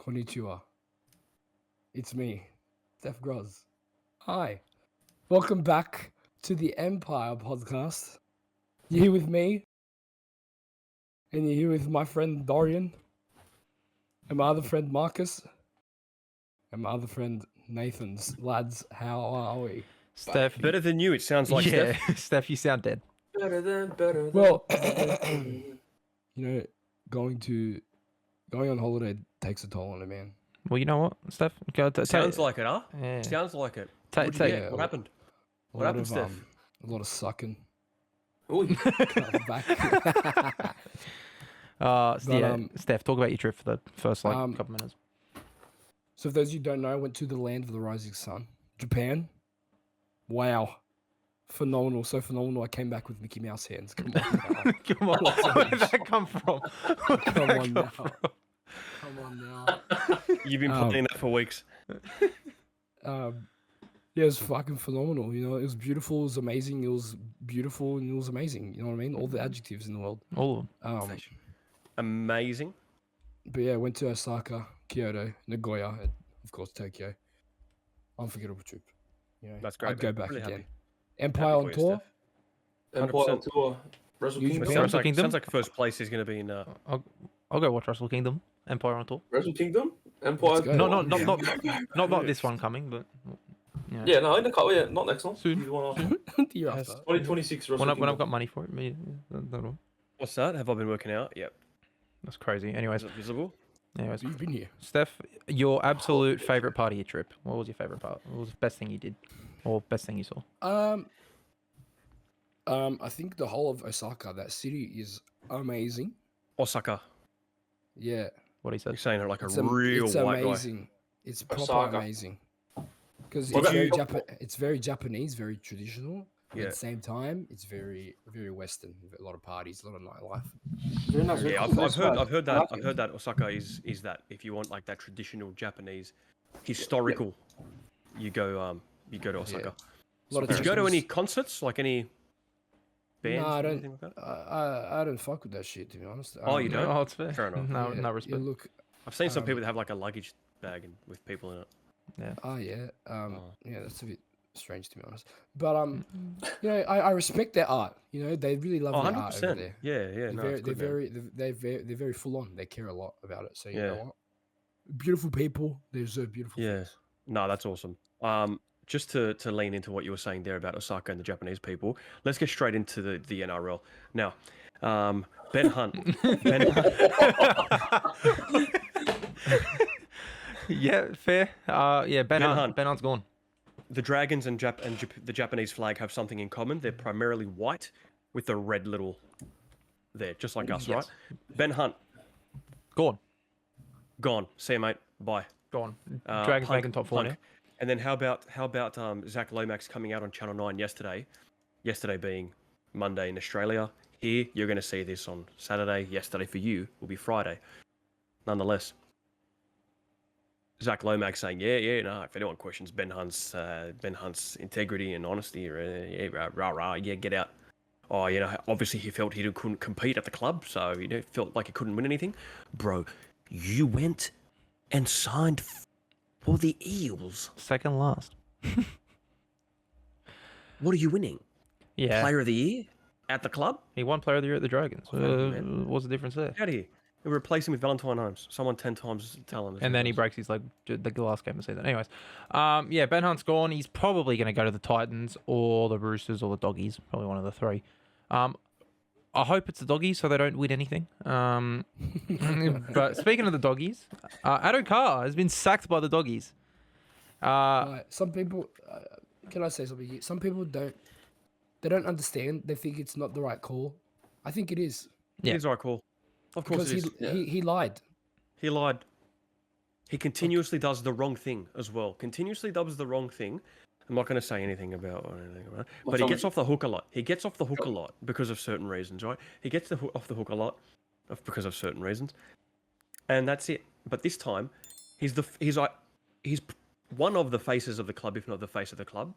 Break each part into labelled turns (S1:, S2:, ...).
S1: Konnichiwa. It's me, Stef Groz. Hi. Welcome back to the MPYR podcast. You're here with me, and you're here with my friend Dorian, and my other friend Marcus, and my other friend Nathan's. Lads, how are we?
S2: Stef,
S3: Better than you, it sounds like,
S2: yeah,
S3: Stef.
S2: Stef, you sound dead.
S4: Better than.
S1: Well, going on holiday takes a toll on a man.
S2: Well, you know what, Stef? Go
S3: Sounds like it, huh?
S2: Yeah.
S3: Sounds like it.
S2: Take,
S1: Yeah,
S3: What happened?
S1: A
S3: What
S1: lot
S3: happened,
S1: of,
S3: Stef?
S1: A lot of sucking.
S4: Ooh.
S1: Back.
S2: Stef, talk about your trip for the first couple minutes.
S1: So, for those of you who don't know, I went to the land of the rising sun, Japan. Wow. Phenomenal. So phenomenal. I came back with Mickey Mouse hands. Come on now.
S2: Come on, where did that come from?
S1: Come on now. Come on now.
S3: You've been playing that for weeks.
S1: Yeah, it was fucking phenomenal. You know, it was beautiful. It was amazing. It was beautiful and it was amazing. You know what I mean? All the adjectives in the world.
S2: All of them.
S3: Amazing.
S1: But yeah, went to Osaka, Kyoto, Nagoya, and of course Tokyo. Unforgettable trip. You know,
S3: That's great.
S1: I'd go
S3: man.
S1: back
S3: Really
S1: again.
S3: happy.
S1: Empire
S3: Happy
S1: on
S3: for you,
S1: tour.
S3: Stef.
S4: Empire
S3: 100%.
S4: tour. Wrestle
S1: You
S4: Kingdom.
S1: Japan.
S3: Sounds like,
S2: Kingdom?
S3: sounds like first place is going to be in...
S2: I'll go watch Wrestle Kingdom, Empire on tour.
S4: Wrestle Kingdom. Empire.
S1: Let's go.
S2: Not this one coming, but
S4: Yeah, no, in the cut. Yeah, not next one.
S2: Soon.
S4: He's one after.
S1: The year
S3: Yes.
S1: after.
S4: 2026 Wrestle
S2: when I've
S4: Kingdom.
S2: got money for it, that'll all.
S3: What's that? Have I been working out? Yep.
S2: That's crazy.
S3: Is
S2: Anyways,
S3: it visible?
S1: You've been here.
S2: Stef, your absolute favorite part of your trip. What was your favorite part? What was the best thing you did, or best thing you saw?
S1: I think the whole of Osaka, that city is amazing.
S3: Osaka.
S1: Yeah.
S2: What he said.
S3: You're saying it like
S1: It's
S3: a real
S1: it's
S3: white
S1: amazing. It's proper
S4: Osaka.
S1: amazing. Because
S4: What
S1: it's very Japanese, very traditional. But
S3: Yeah.
S1: at the same time, it's very, very Western. A lot of parties, a lot of nightlife.
S4: Very nice.
S3: guy. Yeah, I've heard that Osaka is that if you want like that traditional Japanese, historical, you go to Osaka.
S1: A lot of
S3: Did you go to any
S1: temples.
S3: concerts, like any bands?
S1: No, I
S3: or
S1: don't.
S3: anything like that?
S1: I don't fuck with that shit, to be honest.
S3: Oh, you don't?
S2: Oh, it's fair.
S3: Fair enough.
S2: No,
S1: Yeah,
S2: no
S1: you
S2: respect.
S1: look.
S3: I've seen some
S1: Um,
S3: people that have like a luggage bag and with people in it.
S1: Oh yeah.
S3: Oh.
S1: Yeah, that's a bit strange, to be honest. But you know, I respect their art. You know, they really love
S3: Oh,
S1: their art over
S3: 100%.
S1: there.
S3: Yeah, yeah, no, it's good, man.
S1: They're very full on. They care a lot about it. So you know
S3: Yeah.
S1: what? Beautiful people. They deserve beautiful.
S3: Yeah.
S1: things.
S3: No, that's awesome. Just to lean into what you were saying there about Osaka and the Japanese people, let's get straight into the NRL. Now, Ben Hunt. Ben Hunt.
S2: Yeah, fair. Yeah, Ben Hunt.
S3: Hunt.
S2: Ben Hunt's gone.
S3: The Dragons and the Japanese flag have something in common. They're primarily white with the red little there, just like us, right? Ben Hunt,
S2: Gone.
S3: gone. See you, mate. Bye.
S2: Gone.
S3: Uh,
S2: Dragons
S3: Punk-
S2: making top four
S3: Punk.
S2: now.
S3: And then how about Zach Lomax coming out on Channel 9 yesterday? Yesterday being Monday in Australia. Here, you're going to see this on Saturday. Yesterday for you will be Friday. Nonetheless, Zach Lomax saying, no, if anyone questions Ben Hunt's integrity and honesty, yeah, get out. Oh, obviously he felt he couldn't compete at the club, so felt like he couldn't win anything. Bro, you went and signed for the Eels.
S2: Second last.
S3: What are you winning?
S2: Yeah.
S3: Player of the Year at the club?
S2: He won Player of the Year at the Dragons.
S3: man.
S2: What's the difference there?
S3: Out of here. They replace him with Valentine Holmes. Someone 10 times talent.
S2: And then he breaks his leg the last game of the season. Anyways, yeah, Ben Hunt's gone. He's probably going to go to the Titans or the Roosters or the Doggies. Probably one of the three. I hope it's the Doggies so they don't win anything. But speaking of the Doggies, A.K.A has been sacked by the Doggies.
S1: Some people, can I say something here? Some people don't understand. They think it's not the right call. I think it is.
S2: Yeah.
S3: It is our call. Of course
S1: Because
S3: it is.
S1: he lied.
S3: He lied. He continuously does the wrong thing as well. Continuously does the wrong thing. I'm not going to say anything about it, but he gets off the hook a lot. He gets off the hook a lot because of certain reasons, right? He gets off the hook a lot because of certain reasons, and that's it. But this time, he's one of the faces of the club, if not the face of the club.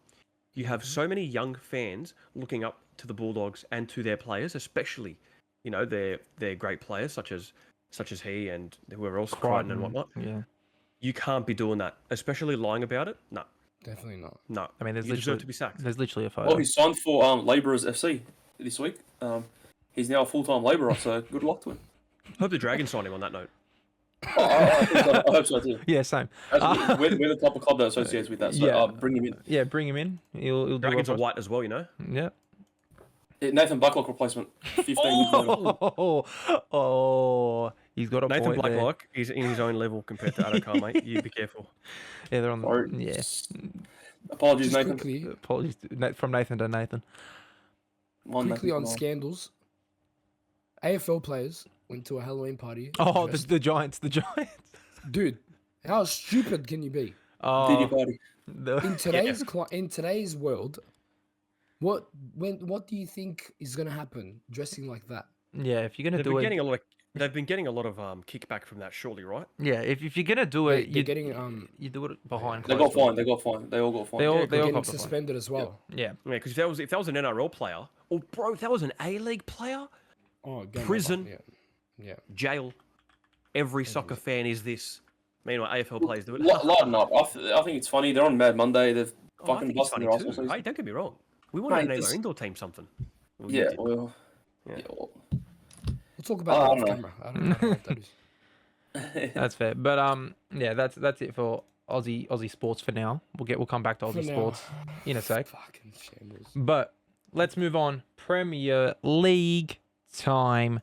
S3: You have so many young fans looking up to the Bulldogs and to their players, especially, their great players such as he and whoever else, Crichton and whatnot.
S2: Yeah.
S3: You can't be doing that, especially lying about it. No,
S1: Definitely not.
S3: no.
S2: I mean, there's
S3: you deserve
S2: literally
S3: to be sacked.
S2: there's literally a photo.
S4: Well, he signed for Labourers FC this week. He's now a full-time labourer, so good luck to him.
S3: Hope the Dragons sign him on that note.
S4: I hope so too.
S2: Yeah, same.
S4: We're the type of club that associates with that, so
S2: Yeah.
S4: bring him in.
S2: Yeah, bring him in. He'll do
S3: Dragons are
S2: well
S3: white as well, you know.
S2: for us. Yeah.
S4: Nathan Blacklock replacement. 15 weeks later.
S2: Oh, he's got a
S3: Nathan
S2: point there.
S3: Blacklock is in his own level compared to A.K.A We, mate. You be careful.
S2: Yeah, they're on the.
S4: Sorry.
S2: Yeah.
S4: Apologies,
S1: Just
S4: Nathan.
S1: quickly,
S2: Apologies from Nathan to Nathan.
S1: quickly on
S4: Nathan.
S1: scandals. AFL players went to a Halloween party.
S2: Oh,
S1: dressed-
S2: the Giants. The Giants.
S1: Dude, how stupid can you be?
S4: Did you
S2: Oh,
S4: party?
S1: In today's world, what do you think is gonna happen dressing like that?
S2: yeah. If you're gonna
S3: They've
S2: do
S3: been
S2: it,
S3: getting a lot of. They've been getting a lot of kickback from that, surely, right?
S2: yeah. If you're gonna do
S1: They're
S2: it, you
S1: getting
S2: you do it behind.
S4: They
S2: closed
S4: got fined.
S2: doors.
S4: They got fined. They all got fined.
S2: They all
S1: they're
S2: they all
S1: getting
S2: got the fine.
S1: suspended as well.
S2: Yeah.
S3: Yeah, because if that was an NRL player, or bro, if that was an A-League player,
S1: Oh, game over.
S3: Prison.
S1: Yeah.
S3: jail. Every soccer fan is this. Meanwhile, AFL players do it.
S4: Lighten up. I think it's funny. They're on Mad Monday. They've
S3: Oh, I
S4: fucking
S3: think it's
S4: busted
S3: funny
S4: their Arsenal
S3: too.
S4: season.
S3: Hey, don't get me wrong. We want
S4: Mate,
S3: to name
S4: this-
S3: our indoor team something. Well, you
S4: Yeah,
S3: did.
S4: well,
S3: Yeah.
S4: yeah, well.
S1: We'll talk about that
S4: I
S1: off
S4: don't know.
S1: camera. I don't know what that is.
S2: That's fair. But yeah, that's it for Aussie sports for now. We'll come back to
S1: For
S2: Aussie
S1: now.
S2: sports in a sec.
S1: Fucking shambles.
S2: But let's move on. Premier League time.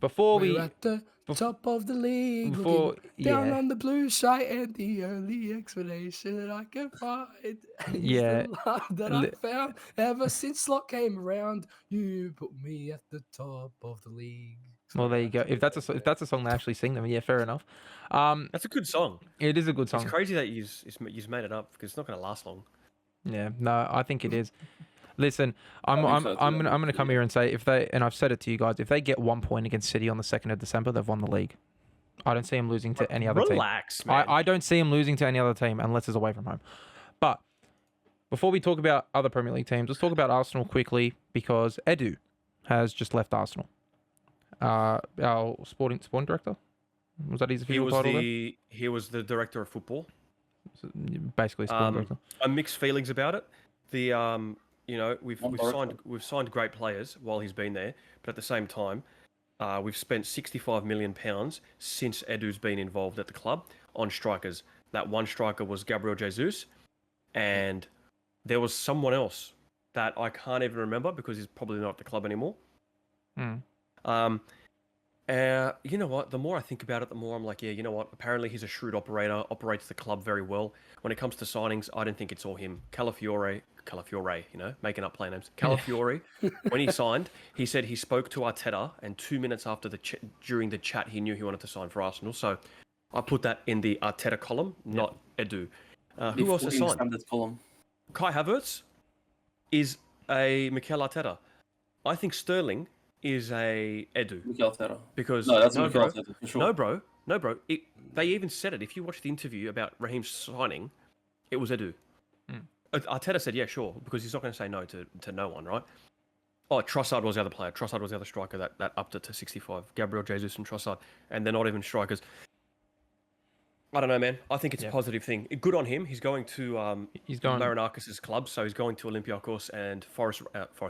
S2: Before
S1: We're
S2: we
S1: at the top of the league,
S2: before
S1: looking down
S2: yeah.
S1: on the blue side, and the only explanation that I can find is
S2: Yeah.
S1: the love that I
S2: Li-
S1: found ever since slot came around. You put me at the top of the league.
S2: Well, there you go. If that's a song they actually sing, then yeah, fair enough.
S3: That's a good song.
S2: It is a good song.
S3: It's crazy that you've made it up because it's not going to last long.
S2: Yeah, no, I think it is. Listen, I'm
S4: think so too.
S2: I'm gonna come here and say if they, and I've said it to you guys, if they get 1 point against City on the 2nd of December, they've won the league. I don't see them losing to any other team.
S3: Relax, man.
S2: I don't see him losing to any other team unless it's away from home. But before we talk about other Premier League teams, let's talk about Arsenal quickly because Edu has just left Arsenal. Our sporting director, was that his
S3: he
S2: official
S3: was
S2: title?
S3: he was the director of football.
S2: There? Basically, sporting director.
S3: Mixed feelings about it. The we've
S4: director.
S3: signed great players while he's been there, but at the same time, we've spent £65 million since Edu's been involved at the club on strikers. That one striker was Gabriel Jesus, and there was someone else that I can't even remember because he's probably not at the club anymore.
S2: Mm.
S3: You know what? The more I think about it, the more I'm like, yeah, you know what? Apparently he's a shrewd operator, operates the club very well. When it comes to signings, I don't think it's all him. Calafiore, making up play names. Calafiore, when he signed, he said he spoke to Arteta, and 2 minutes after during the chat, he knew he wanted to sign for Arsenal. So I put that in the Arteta column, not Edu. Who else has signed?
S4: Standards column.
S3: Kai Havertz is a Mikel Arteta. I think Sterling is a Edu.
S4: Mikel Arteta.
S3: Because
S4: No, that's
S3: no,
S4: Mikel
S3: bro,
S4: Arteta for sure.
S3: no, bro. They even said it. If you watch the interview about Raheem signing, it was Edu. Arteta said, "Yeah, sure," because he's not going to say no to no one, right? Oh, Trossard was the other player. Trossard was the other striker that upped it to 65. Gabriel Jesus and Trossard, and they're not even strikers. I don't know, man. I think it's a positive thing. Good on him. He's going to
S2: He's going
S3: Marinakis' club, so he's going to Olympiacos and Forest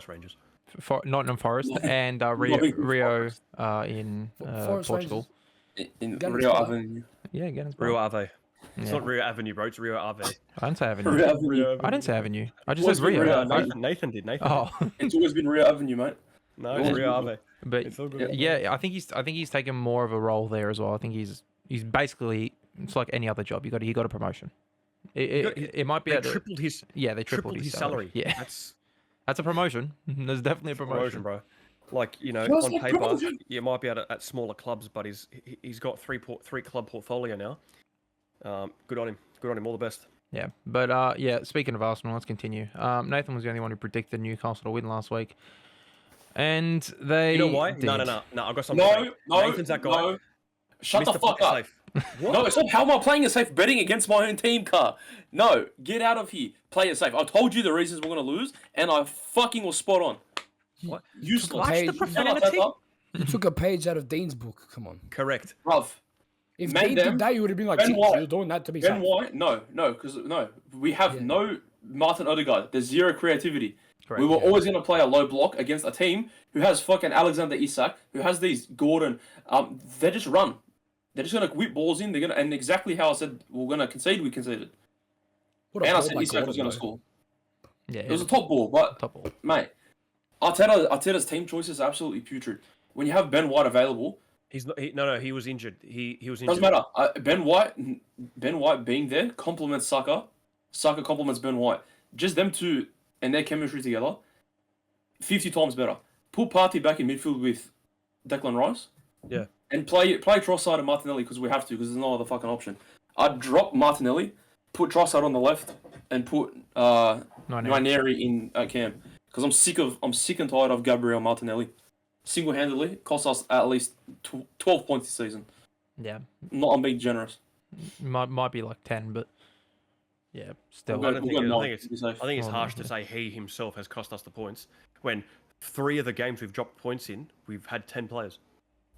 S3: Rangers.
S2: for Nottingham Forest and
S4: Nottingham
S2: Rio
S4: Forest.
S2: in
S1: Forest
S2: Portugal.
S4: In
S1: Gunner's
S4: Rio
S1: Park.
S4: Avenue.
S2: Yeah, again, it's
S3: Rio Ave. It's
S2: Yeah.
S3: not Rio Avenue, bro. It's Rio Ave.
S2: I didn't say Avenue.
S4: Rio Avenue.
S2: I didn't say Avenue. I just
S4: What's
S2: said Rio.
S4: Rio?
S3: Nathan did. Nathan
S2: Oh,
S4: It's always been Rio Avenue, mate.
S3: did. No, it's Rio Ave.
S2: but
S3: It's all good.
S2: yeah, I think he's taken more of a role there as well. I think he's basically, it's like any other job. He got a promotion. It might be
S3: They
S2: at the-
S3: tripled his
S2: yeah, they tripled his salary. Yeah, that's a promotion. There's definitely a promotion.
S3: bro. Like,
S4: That's
S3: on
S4: a
S3: paper,
S4: promotion.
S3: you might be at smaller clubs, but he's got three club portfolio now. Good on him. Good on him. All the best.
S2: Yeah, but yeah. Speaking of Arsenal, let's continue. Nathan was the only one who predicted Newcastle to win last week, and they.
S3: You know why?
S2: did.
S3: No. I got something. to say.
S4: No,
S3: Nathan's that guy.
S4: no. Shut the
S3: Mr.
S4: fuck
S3: Pocket
S4: up.
S3: Safe. What?
S4: No, stop. How am I playing it safe betting against my own team, car? No, get out of here. Play it safe. I told you the reasons we're going to lose, and I fucking was spot on.
S3: What?
S4: Useless.
S1: Watch the
S4: Shut up,
S3: profanity.
S4: Tata.
S1: You took a page out of Dean's book. Come on.
S3: Correct.
S4: Bruv.
S1: If
S4: Man
S1: they
S4: them,
S1: did that, you would have been like,
S4: Ben
S1: "Jeez,
S4: White-
S1: you're doing that to be
S4: Ben
S1: safe."
S4: White, no, because we have
S1: Yeah.
S4: no Martin Odegaard. There's zero creativity.
S2: Correct,
S4: We were
S2: yeah.
S4: always going to play a low block against a team who has fucking Alexander Isak, who has these Gordon. They just run. They're just going to whip balls in. They're going to, and exactly how I said we're going to concede, we conceded.
S1: What a
S4: And I
S1: ball
S4: said
S1: by
S4: Isak was
S1: Gordon,
S4: going to
S1: though.
S4: score.
S2: Yeah,
S4: It was a top ball, but
S2: top ball.
S4: mate, Arteta's team choice is absolutely putrid. When you have Ben White available,
S3: He's not. No. He was injured. He was injured.
S4: doesn't matter. Ben White being there complements Saka. Saka complements Ben White. Just them two and their chemistry together, 50 times better. Put Partey back in midfield with Declan Rice.
S3: Yeah.
S4: And play Trossard and Martinelli because we have to, because there's no other fucking option. I'd drop Martinelli, put Trossard on the left, and put Nwaneri in at Cam. Because I'm sick and tired of Gabriel Martinelli. Single-handedly cost us at least 12 points this season.
S2: Yeah,
S4: I'm being generous.
S2: might be like 10, but yeah, still.
S3: I don't
S4: We've
S3: think
S4: got
S3: it- I
S4: nine
S3: think
S4: to be safe.
S3: I think it's
S2: Oh,
S3: harsh
S2: no.
S3: to say he himself has cost us the points when 3 of the games we've dropped points in, we've had 10 players.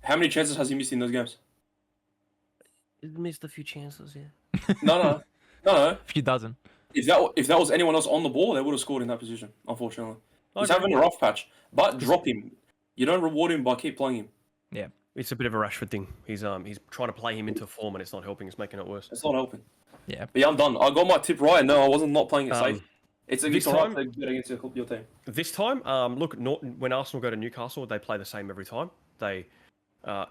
S4: How many chances has he missed in those games?
S3: He missed a few chances, yeah.
S4: No.
S2: A few dozen.
S4: If that was anyone else on the ball, they would have scored in that position. Unfortunately, he's
S3: I
S4: having
S3: agree.
S4: a rough patch. But drop him. You don't reward him by keep playing him.
S3: It's a bit of a Rashford thing. He's trying to play him into form and it's not helping. It's making it worse.
S4: It's not helping.
S2: Yeah.
S4: But yeah, I'm done. I got my tip right. No, I wasn't not playing it
S3: Um,
S4: safe. It's
S3: this
S4: alright
S3: time-
S4: to bet against your team.
S3: This time, look, when Arsenal go to Newcastle, they play the same every time. They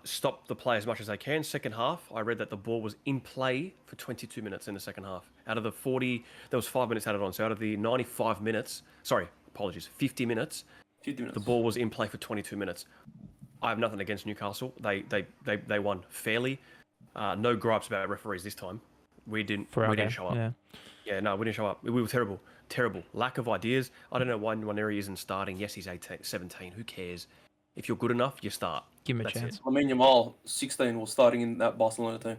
S3: stop the play as much as they can. Second half, I read that the ball was in play for 22 minutes in the second half. Out of the 40, there was 5 minutes added on. So out of the 95 minutes, 50 minutes,
S4: 50 minutes.
S3: the ball was in play for 22 minutes. I have nothing against Newcastle. They won fairly. No gripes about referees this time. We didn't show up.
S2: Yeah.
S3: Yeah, no, we didn't show up. We were terrible. Terrible. Lack of ideas. I don't know why Nwaneri isn't starting. Yes, he's 18, 17. Who cares? If you're good enough, you start.
S2: Give him a
S3: That's it.
S2: chance.
S4: I mean, Yamal, 16, was starting in that Barcelona team.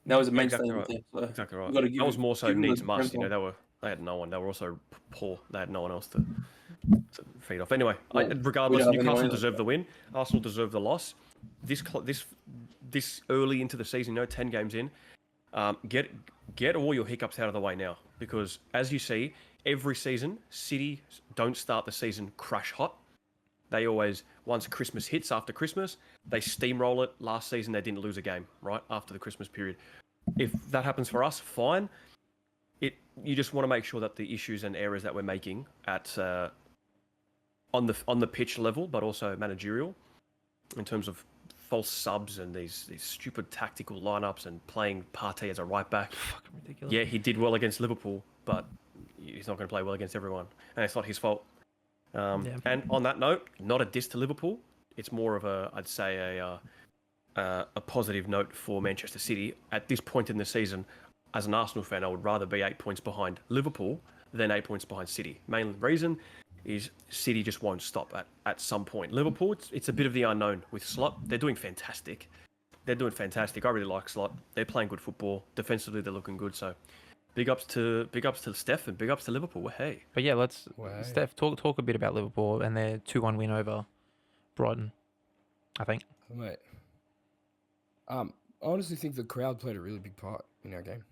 S4: Now he's a mainstay
S3: exactly
S4: in the
S3: right.
S4: team. So
S3: Exactly right.
S4: you gotta give
S3: That was
S4: him-
S3: more so
S4: give him the
S3: needs must. You
S4: parental-
S3: know, they had no one. They were also poor. They had no one else to feed off. Anyway,
S4: Well,
S3: regardless,
S4: we don't have
S3: Newcastle
S4: anyone
S3: deserved the win. Arsenal deserved the loss. This early into the season, 10 games in, get all your hiccups out of the way now, because as you see, every season, City don't start the season crash hot. They always, once Christmas hits, after Christmas, they steamroll it. Last season, they didn't lose a game, right, after the Christmas period. If that happens for us, fine. You just want to make sure that the issues and errors that we're making at on the pitch level, but also managerial, in terms of false subs and these stupid tactical lineups and playing Partey as a right back.
S2: Fucking ridiculous.
S3: Yeah, he did well against Liverpool, but he's not going to play well against everyone, and it's not his fault. And on that note, not a diss to Liverpool. It's more of I'd say a positive note for Manchester City at this point in the season. As an Arsenal fan, I would rather be 8 points behind Liverpool than 8 points behind City. Main reason is City just won't stop at some point. Liverpool, it's a bit of the unknown with Slot. They're doing fantastic. I really like Slot. They're playing good football. Defensively, they're looking good. So, big ups to Steph and big ups to Liverpool. Well, hey.
S2: But yeah, let's
S1: Wow.
S2: Steph talk a bit about Liverpool and their 2-1 win over Brighton. I think.
S1: Mate. I honestly think the crowd played a really big part in our game.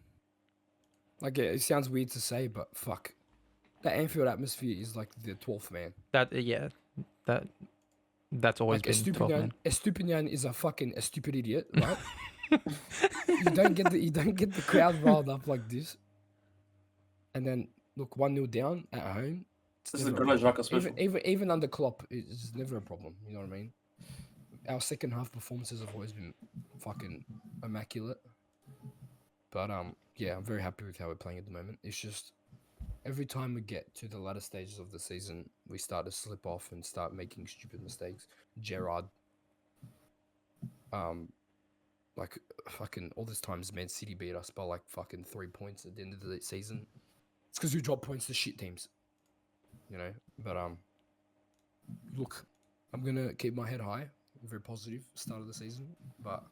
S1: Like, it sounds weird to say, but fuck. The Anfield atmosphere is like the 12th man.
S2: That's always
S1: Like,
S2: been 12 man.
S1: Estupinian is a stupid idiot, right? you don't get the crowd riled up like this. And then, look, 1-0 down at home.
S4: This is the
S1: never a
S4: Granada
S1: problem.
S4: Xhaka special.
S1: Even under Klopp, it's never a problem. You know what I mean? Our second half performances have always been fucking immaculate. But yeah, I'm very happy with how we're playing at the moment. It's just every time we get to the latter stages of the season, we start to slip off and start making stupid mistakes. Gerrard, like fucking all this times, Man City beat us by like fucking 3 points at the end of the season. It's because we drop points to shit teams, you know. But look, I'm gonna keep my head high. Very positive start of the season, but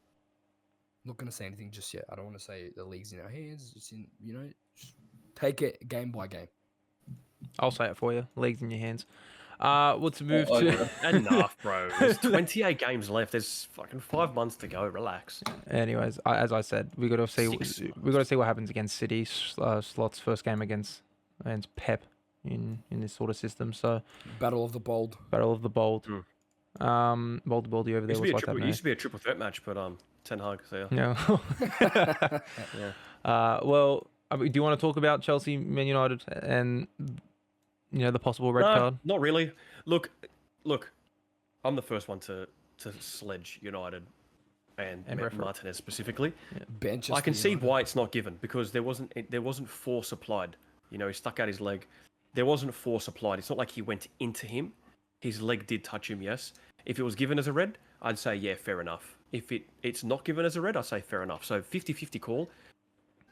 S1: not gonna say anything just yet. I don't want to say the league's in our hands. It's in, you know, just take it game by game.
S2: I'll say it for you. League's in your hands. Let's move
S4: Oh,
S2: to.
S3: Enough, bro. There's 28 games left. There's fucking 5 months to go. Relax.
S2: Anyways, as I said, we got to see.
S3: 6
S2: We got to see what happens against City. Slot's first game against Pep in this sort of system. So
S1: Battle of the Bold.
S2: Battle of the Bold.
S3: Mm.
S2: Baldy over there was like that.
S3: It used to be a triple threat match, but Ten Hag. So
S2: Yeah.
S3: yeah.
S2: Well, do you want to talk about Chelsea, Man United, and the possible red card?
S3: Not really. Look. I'm the first one to sledge United and Martinez specifically.
S1: Benches.
S3: I can see why it's not given because there wasn't force applied. He stuck out his leg. There wasn't force applied. It's not like he went into him. His leg did touch him, yes. If it was given as a red, I'd say, yeah, fair enough. If it's not given as a red, I'd say fair enough. So 50-50 call.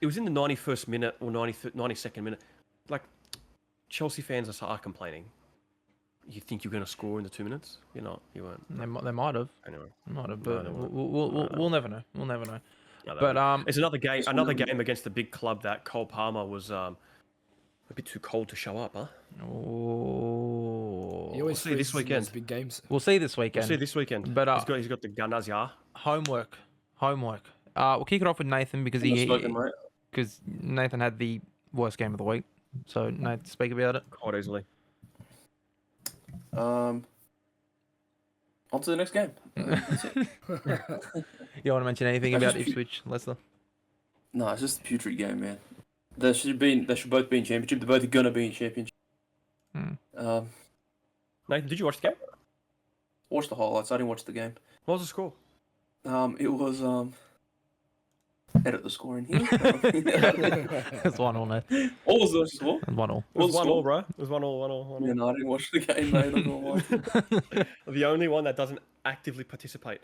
S3: It was in the 91st minute or 92nd minute. Like, Chelsea fans are complaining. You think you're going to score in the 2 minutes? You're not. You weren't.
S2: They might have.
S3: Anyway.
S2: They might have, but we'll never know. We'll never know.
S3: No,
S2: But
S3: it's another game against the big club that Cole Palmer was a bit too cold to show up, huh?
S2: Oh.
S1: He always
S3: see this
S1: freezes in
S3: weekend.
S1: those big games.
S2: We'll see this weekend.
S3: We'll see this weekend.
S2: But
S3: he's got the Gunners, yeah.
S2: Homework. We'll kick it off with Nathan because Nathan had the worst game of the week. So Nathan, speak about it.
S3: Quite easily.
S4: On to the next game. That's it.
S2: You want to mention anything
S4: That's
S2: about
S4: just-
S2: Ipswich, Leicester?
S4: No, it's just a putrid game, man. They should both be in championship. They're both gonna be in championship.
S3: Nathan, did you watch the game?
S4: Watch the highlights. I didn't watch the game.
S3: What was the score?
S4: It was edit the score in here.
S2: It's 1-1, Nathan.
S4: What was the score?
S2: 1-1.
S3: It was
S4: What
S3: 1-1, bro. It was 1-1.
S4: Yeah, no, I didn't watch the game, mate. I'm not lying.
S3: The only one that doesn't actively participate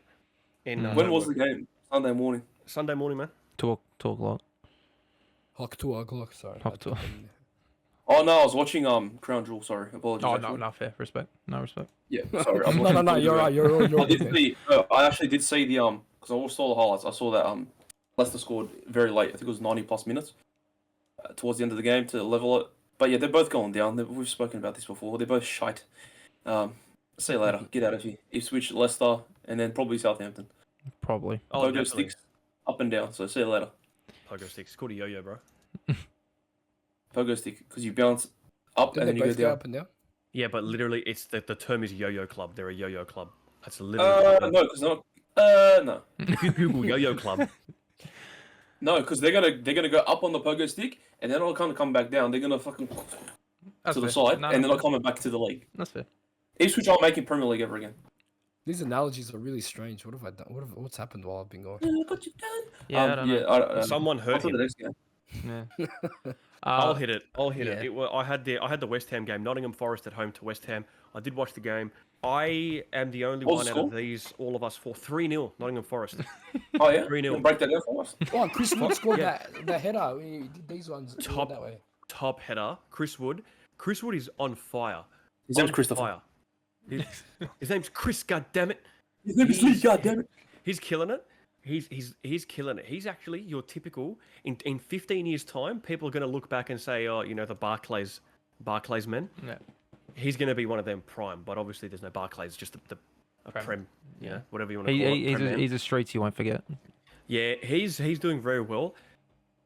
S3: in.
S4: When was the game? Sunday morning.
S3: Sunday morning, man.
S2: 2 o'clock.
S1: Hawk 2 o'clock. Sorry.
S2: Hawk 2.
S4: Oh no, I was watching Crown Jewel. Sorry, apologies.
S2: Oh,
S4: actually.
S2: no, fair. Respect. No respect.
S4: Yeah, sorry. I was
S1: No,
S4: watching
S1: no, you're right. You're
S4: I did see. I actually did see the because I watched all the highlights. I saw that Leicester scored very late. I think it was 90+ minutes towards the end of the game to level it. But yeah, they're both going down. We've spoken about this before. They're both shite. See you later. Get out of here. Ipswich, Leicester, and then probably Southampton.
S2: Probably.
S3: Oh,
S4: Pogo
S3: definitely.
S4: sticks up and down. So see you later.
S3: Pogo sticks. It's called a yo-yo, bro.
S4: Pogo stick because you bounce up
S1: Did
S4: and
S1: they
S4: then you go
S1: both go
S4: down.
S1: up and down?
S3: Yeah, but literally, it's the term is yo-yo club. They're a yo-yo club. That's literally.
S4: No, because not. No.
S3: If you Google yo-yo club,
S4: No, because they're gonna go up on the pogo stick and then they'll kind of come back down. They're gonna fucking
S2: That's
S4: to the
S2: fair.
S4: side
S2: No,
S4: and then
S2: no,
S4: they're coming back to the league.
S2: That's fair.
S4: Ipswich aren't making Premier League ever again.
S1: These analogies are really strange. What have I done? What's happened while I've been gone?
S2: Yeah, I don't know.
S3: someone
S4: On
S3: hurt
S4: to the
S3: him.
S4: next game.
S2: Yeah.
S3: I'll hit it.
S2: yeah.
S3: I had the West Ham game. Nottingham Forest at home to West Ham. I did watch the game. I am the only
S4: What
S3: one
S4: was
S3: out
S4: the
S3: of these, all of us, for 3-0 Nottingham Forest.
S4: Oh yeah,
S3: 3-0.
S4: You wanna break that down for us.
S1: Oh, Chris Wood scored
S3: Yeah.
S1: that header. He did these ones he went
S3: Top.
S1: that way.
S3: Top header, Chris Wood. Chris Wood is on fire.
S4: His name's
S3: On
S4: Christopher.
S3: fire. His name's Chris. God damn it.
S4: His name is Lee. God damn it.
S3: He's killing it. He's killing it. He's actually your typical. In 15 years' time, people are going to look back and say, oh, the Barclays men.
S2: Yeah.
S3: He's going to be one of them prime, but obviously there's no Barclays, just a prem, whatever you want to
S2: He,
S3: call
S2: he,
S3: it.
S2: he's,
S3: prem
S2: a,
S3: man.
S2: he's a streets you won't forget.
S3: Yeah, he's doing very well.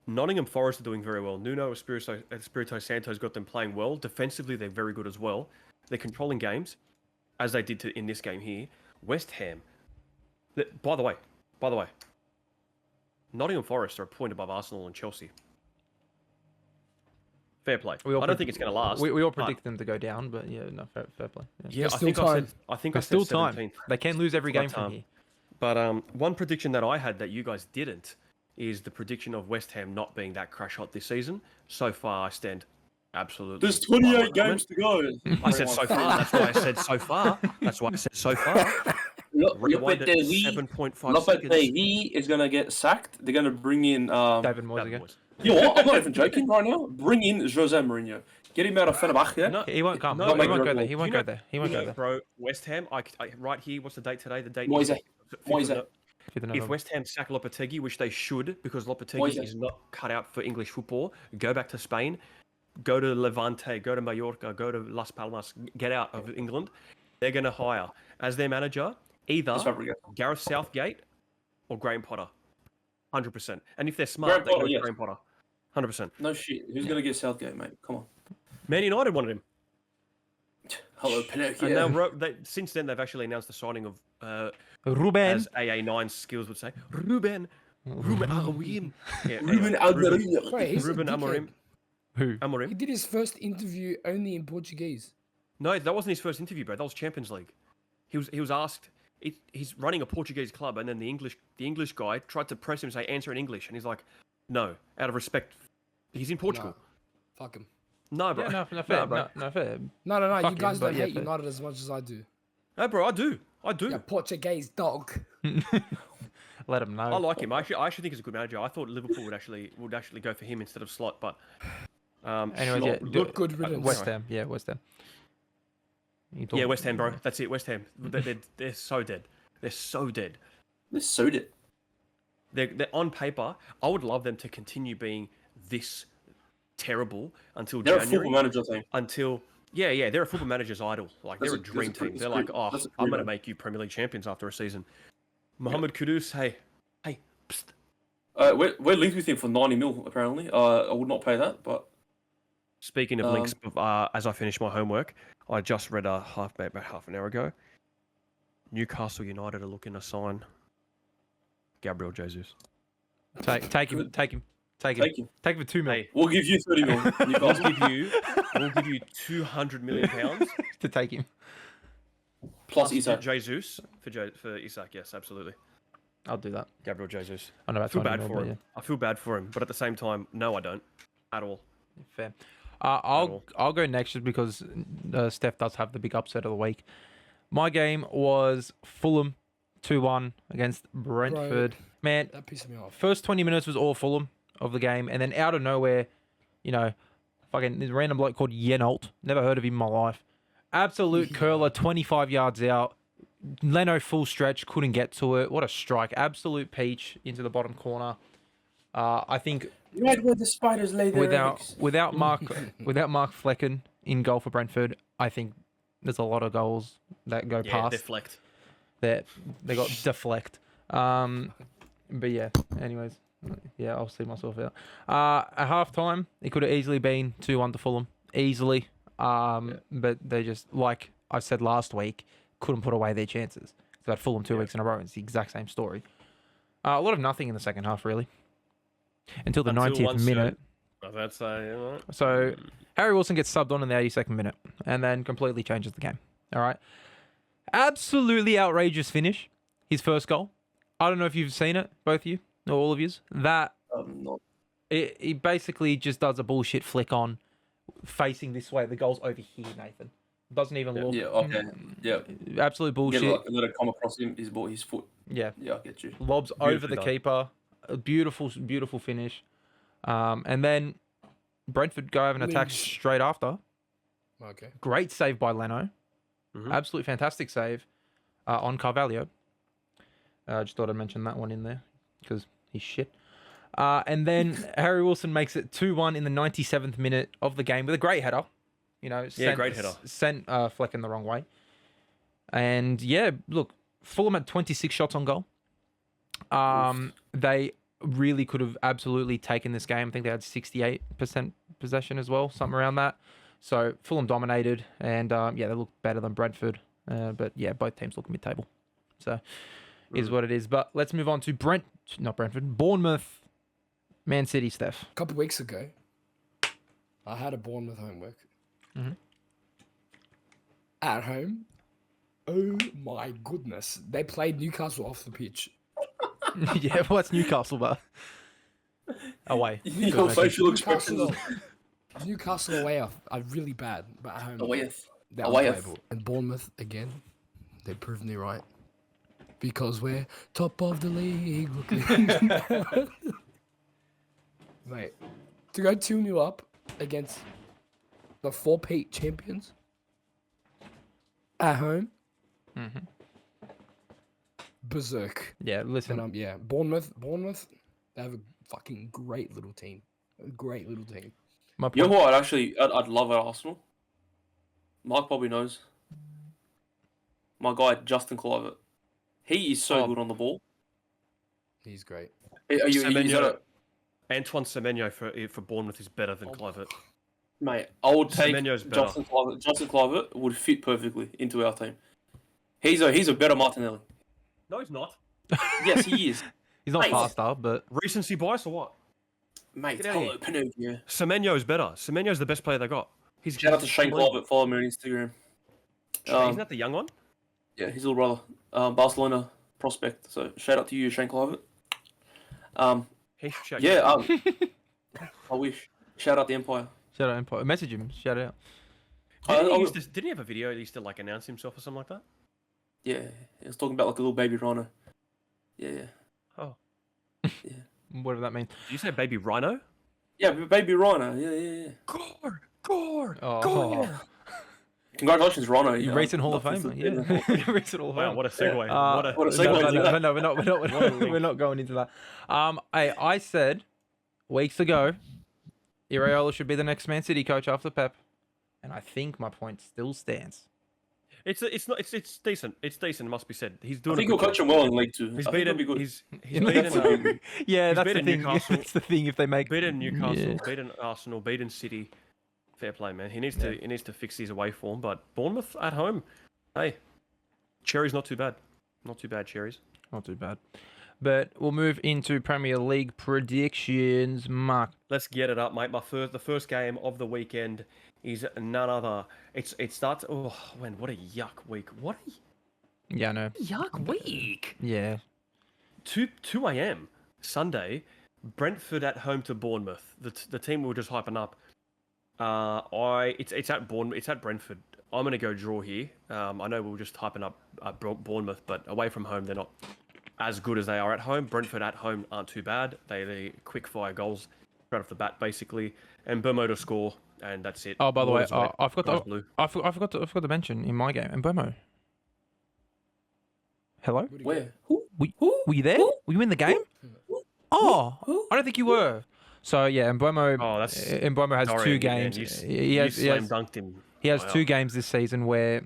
S3: Nottingham Forest are doing very well. Nuno Espirito Santo's got them playing well. Defensively, they're very good as well. They're controlling games, as they did in this game here. West Ham. By the way, Nottingham Forest are a point above Arsenal and Chelsea. Fair play. I don't think it's going to last.
S2: We all
S3: but-
S2: predict them to go down, but yeah, no, fair play. Yeah.
S3: Yeah,
S1: There's
S3: I
S1: still
S3: think
S1: time.
S3: I said
S2: There's still
S3: 17th.
S2: time. They can lose every
S3: Got
S2: game from
S3: time.
S2: here.
S3: But one prediction that I had that you guys didn't is the prediction of West Ham not being that crash hot this season. So far, I stand absolutely.
S4: There's
S3: by my
S4: 28
S3: comment.
S4: games to go.
S3: I said so far. That's why I said so far. That's why I said so far. Rewind it 7.5 seconds.
S4: Lopetegui is gonna get sacked. They're gonna bring in.
S2: David Moyes
S3: Bad
S2: again.
S3: boys.
S4: You know what? I'm not even joking right now. Bring in Jose Mourinho. Get him out of Fenerbahce.
S3: No,
S2: He won't come.
S3: No,
S2: he won't
S4: no,
S2: go
S4: no.
S2: there. He won't
S3: You
S2: go
S3: know-
S2: there. He won't go there.
S3: Bro, West Ham. Right here. What's the date today? The date.
S4: Moise.
S3: is-
S4: Moise.
S2: Fifth of
S3: If
S2: November.
S3: West Ham sack Lopetegui, which they should, because Lopetegui
S4: Moise.
S3: is not cut out for English football, go back to Spain. go to Levante, go to Mallorca, go to Las Palmas, get out of England. They're going to hire as their manager either
S4: That's Fabregas.
S3: Gareth Southgate or Graham Potter. 100%. And if they're smart, they go with Graham Potter. 100%.
S4: No shit. Who's gonna get Southgate, mate? Come on.
S3: Man United wanted him.
S4: Hello, Pinocchio.
S3: And now, since then, they've actually announced the signing of,
S2: Ruben.
S3: as AA9 skills would say, Ruben Amorim. Yeah,
S4: Ruben Amorim.
S1: Wait, he's
S3: Ruben
S1: a dickhead.
S3: Amorim.
S2: Who?
S1: He
S3: Amorim.
S1: did his first interview only in Portuguese.
S3: No, that wasn't his first interview, bro. That was Champions League. He was asked. He's running a Portuguese club, and then the English guy tried to press him and say answer in English, and he's like, no, out of respect. He's in Portugal.
S1: Nah, fuck him.
S3: No, bro.
S2: Yeah, no fair.
S3: bro.
S2: No fair.
S1: No.
S2: Fuck
S1: You
S2: him,
S1: guys
S2: but
S1: don't
S2: yeah,
S1: hate
S2: fair.
S1: United as much as I do.
S3: No, bro. I do.
S1: Yeah, Portuguese dog.
S2: Let him know.
S3: I like him. I actually think he's a good manager. I thought Liverpool would actually go for him instead of Slot, but
S2: Anyways, yeah,
S1: Look good riddance.
S2: West Ham. Yeah, West Ham.
S3: Yeah, West Ham, bro. That's it. West Ham. They're so dead. They're so dead.
S4: They're so dead.
S3: They're on paper. I would love them to continue being this terrible until
S4: They're
S3: January.
S4: a football manager team.
S3: Until they're a football manager's idol. Like
S4: That's
S3: they're a
S4: a- that's
S3: dream
S4: a pretty-
S3: team. They're
S4: that's
S3: like,
S4: a-
S3: oh,
S4: that's a
S3: I'm
S4: pretty
S3: gonna
S4: bad.
S3: make you Premier League champions after a season. Mohamed Kudus, hey, psst.
S4: We're linked with him for 90 mil, apparently. I would not pay that, but
S3: Speaking of links, as I finish my homework, I just read about half an hour ago. Newcastle United are looking to sign Gabriel Jesus.
S2: Take him.
S4: take him.
S2: Take him for 2 million
S3: Hey,
S4: We'll give you 30 mil.
S3: we'll give you 200 million pounds
S2: to take him.
S4: Plus
S3: for
S4: Isak.
S3: Jesus for Isak. Yes, absolutely.
S2: I'll do that.
S3: Gabriel Jesus.
S2: I know
S3: I
S2: about
S3: feel
S2: 20
S3: bad
S2: mil,
S3: for
S2: but
S3: him. I feel bad for him, but at the same time, no, I don't at all.
S2: Yeah, fair. I'll go next just because Steph does have the big upset of the week. My game was Fulham 2-1 against Brentford. Man,
S1: That pissed me off.
S2: first 20 minutes was all Fulham of the game, and then out of nowhere, fucking this random bloke called Yenault. Never heard of him in my life. Absolute curler, 25 yards out. Leno full stretch, couldn't get to it. What a strike. Absolute peach into the bottom corner. I think
S4: Right where the spiders lay their eggs.
S2: without Mark Flecken in goal for Brentford, I think there's a lot of goals that go past.
S3: Deflect.
S2: They got deflect. But yeah, anyways, yeah, I'll see myself out. At half time, it could have easily been 2-1 to Fulham. Easily. But they just, like I said last week, couldn't put away their chances. So at Fulham 2 weeks in a row, it's the exact same story. A lot of nothing in the second half, really. Until the 90th minute.
S3: That's
S2: So Harry Wilson gets subbed on in the 82nd minute and then completely changes the game. All right. Absolutely outrageous finish. His first goal. I don't know if you've seen it, both of you or all of you. That
S4: Not.
S2: he basically just does a bullshit flick on facing this way. The goal's over here, Nathan. Doesn't even look.
S4: Yeah, okay. Yeah.
S2: Absolute bullshit.
S4: Yeah, let it come across him, his foot.
S2: Yeah.
S4: Yeah, I get you.
S2: Lobs over
S3: Beautifully
S2: the
S3: done.
S2: keeper. A beautiful finish. And then Brentford go have an attack
S1: Wings.
S2: straight after.
S1: Okay.
S2: Great save by Leno.
S3: Mhm.
S2: Absolute fantastic save on Carvalho. Just thought I'd mention that one in there because he's shit. And then Harry Wilson makes it 2-1 in the 97th minute of the game with a great header.
S3: Great header.
S2: Sent Flecken the wrong way. And yeah, look, Fulham had 26 shots on goal. They really could have absolutely taken this game. I think they had 68% possession as well, something around that. So Fulham dominated, and they looked better than Brentford. But yeah, both teams look mid-table. So is what it is. But let's move on to Bournemouth, Man City, Steph.
S1: A couple weeks ago, I had a Bournemouth homework.
S2: Mhm.
S1: At home, oh my goodness, they played Newcastle off the pitch.
S2: Yeah, what's Newcastle, but away.
S4: Your facial expressions.
S1: Newcastle away are really bad, but at home they're
S4: Away.
S1: unplayable. And Bournemouth again, they proved me right because we're top of the league. Mate, to go 2-0 up against the 4-peat champions at home,
S2: Mhm.
S1: berserk.
S2: Yeah, listen.
S1: But yeah, Bournemouth, they have a fucking great little team. A great little team.
S2: My
S4: You know
S2: point.
S4: what I'd love at Arsenal? Mark probably knows. My guy, Justin Kluivert. He is so
S3: Oh.
S4: good on the ball.
S1: He's great.
S4: Is that
S3: Semenyo,
S4: a,
S3: Antoine Semenyo for Bournemouth is better than Kluivert.
S4: mate, I would take
S3: Semenyo's better.
S4: Justin Kluivert. Justin Kluivert would fit perfectly into our team. He's a better Martinelli.
S3: No, he's not.
S4: Yes, he is.
S2: He's not
S4: Mate.
S2: faster, but
S3: Recency bias or what?
S4: Mate,
S3: Get out of
S4: hello, Pinocchio.
S3: Semenyo's better. Semenyo's the best player they got.
S4: Shout out to Shane Kluivert. Follow me on Instagram.
S3: Isn't that the young one?
S4: Yeah, his little brother. Barcelona prospect. So shout out to you, Shane Kluivert.
S3: He should shout
S4: Yeah, I wish. Shout out the Empire.
S2: shout out Empire. Message him. Shout out.
S3: Didn't he have a video? He used to like announce himself or something like that.
S4: Yeah, he was talking about like a little baby rhino. Yeah.
S3: Oh,
S2: What does that mean?
S3: did you say baby rhino?
S4: Yeah, baby rhino. Yeah.
S3: Gore.
S2: Oh,
S4: Congratulations, Rhino.
S2: you recent Hall of Famer. Yeah, recent Hall of
S3: Wow,
S2: Famer.
S3: what a segue.
S4: what a segue.
S2: No, we're not going into that. Hey, I said weeks ago, Iraola should be the next Man City coach after Pep, and I think my point still stands.
S3: It's decent. It's decent. It must be said. He's
S4: I
S3: doing.
S4: think
S3: a
S4: he'll
S3: good
S4: coach
S3: job.
S4: him well in League Two.
S3: He's
S4: I think he'll
S3: beaten.
S4: be good.
S3: He's
S2: Yeah,
S3: beaten.
S2: Yeah, that's the
S3: beaten
S2: thing.
S3: Newcastle.
S2: That's the thing. If they make
S3: Beaten Newcastle.
S2: Yeah.
S3: Beaten Arsenal. Beaten City. Fair play, man. He needs to fix his away form. But Bournemouth at home, hey, Cherry's not too bad. Not too bad, Cherries.
S2: Not too bad. But we'll move into Premier League predictions. Mark.
S3: Let's get it up, mate. The first game of the weekend is none other. It starts. Oh, what a yuck week. What a
S2: Yeah, I know.
S3: yuck week.
S2: Yeah.
S3: 2 a.m. Sunday, Brentford at home to Bournemouth. The team we were just hyping up. It's at Bournemouth. It's at Brentford. I'm gonna go draw here. I know we were just hyping up Bournemouth, but away from home they're not as good as they are at home. Brentford at home aren't too bad. They quick fire goals right off the bat basically, and Burmo to score, and that's it.
S2: Oh, by the way,
S3: Waters away,
S2: I forgot
S3: blue.
S2: I forgot to mention in my game. And Bomo. Hello.
S4: Where?
S2: Were you there? Were you in the game? Oh, I don't think you were. So yeah, Mbomo.
S3: Oh, that's
S2: Mbomo has
S3: Dorian
S2: two
S3: again.
S2: games.
S3: You
S2: He has
S3: slam dunked him.
S2: He has
S3: Wow.
S2: 2 games this season where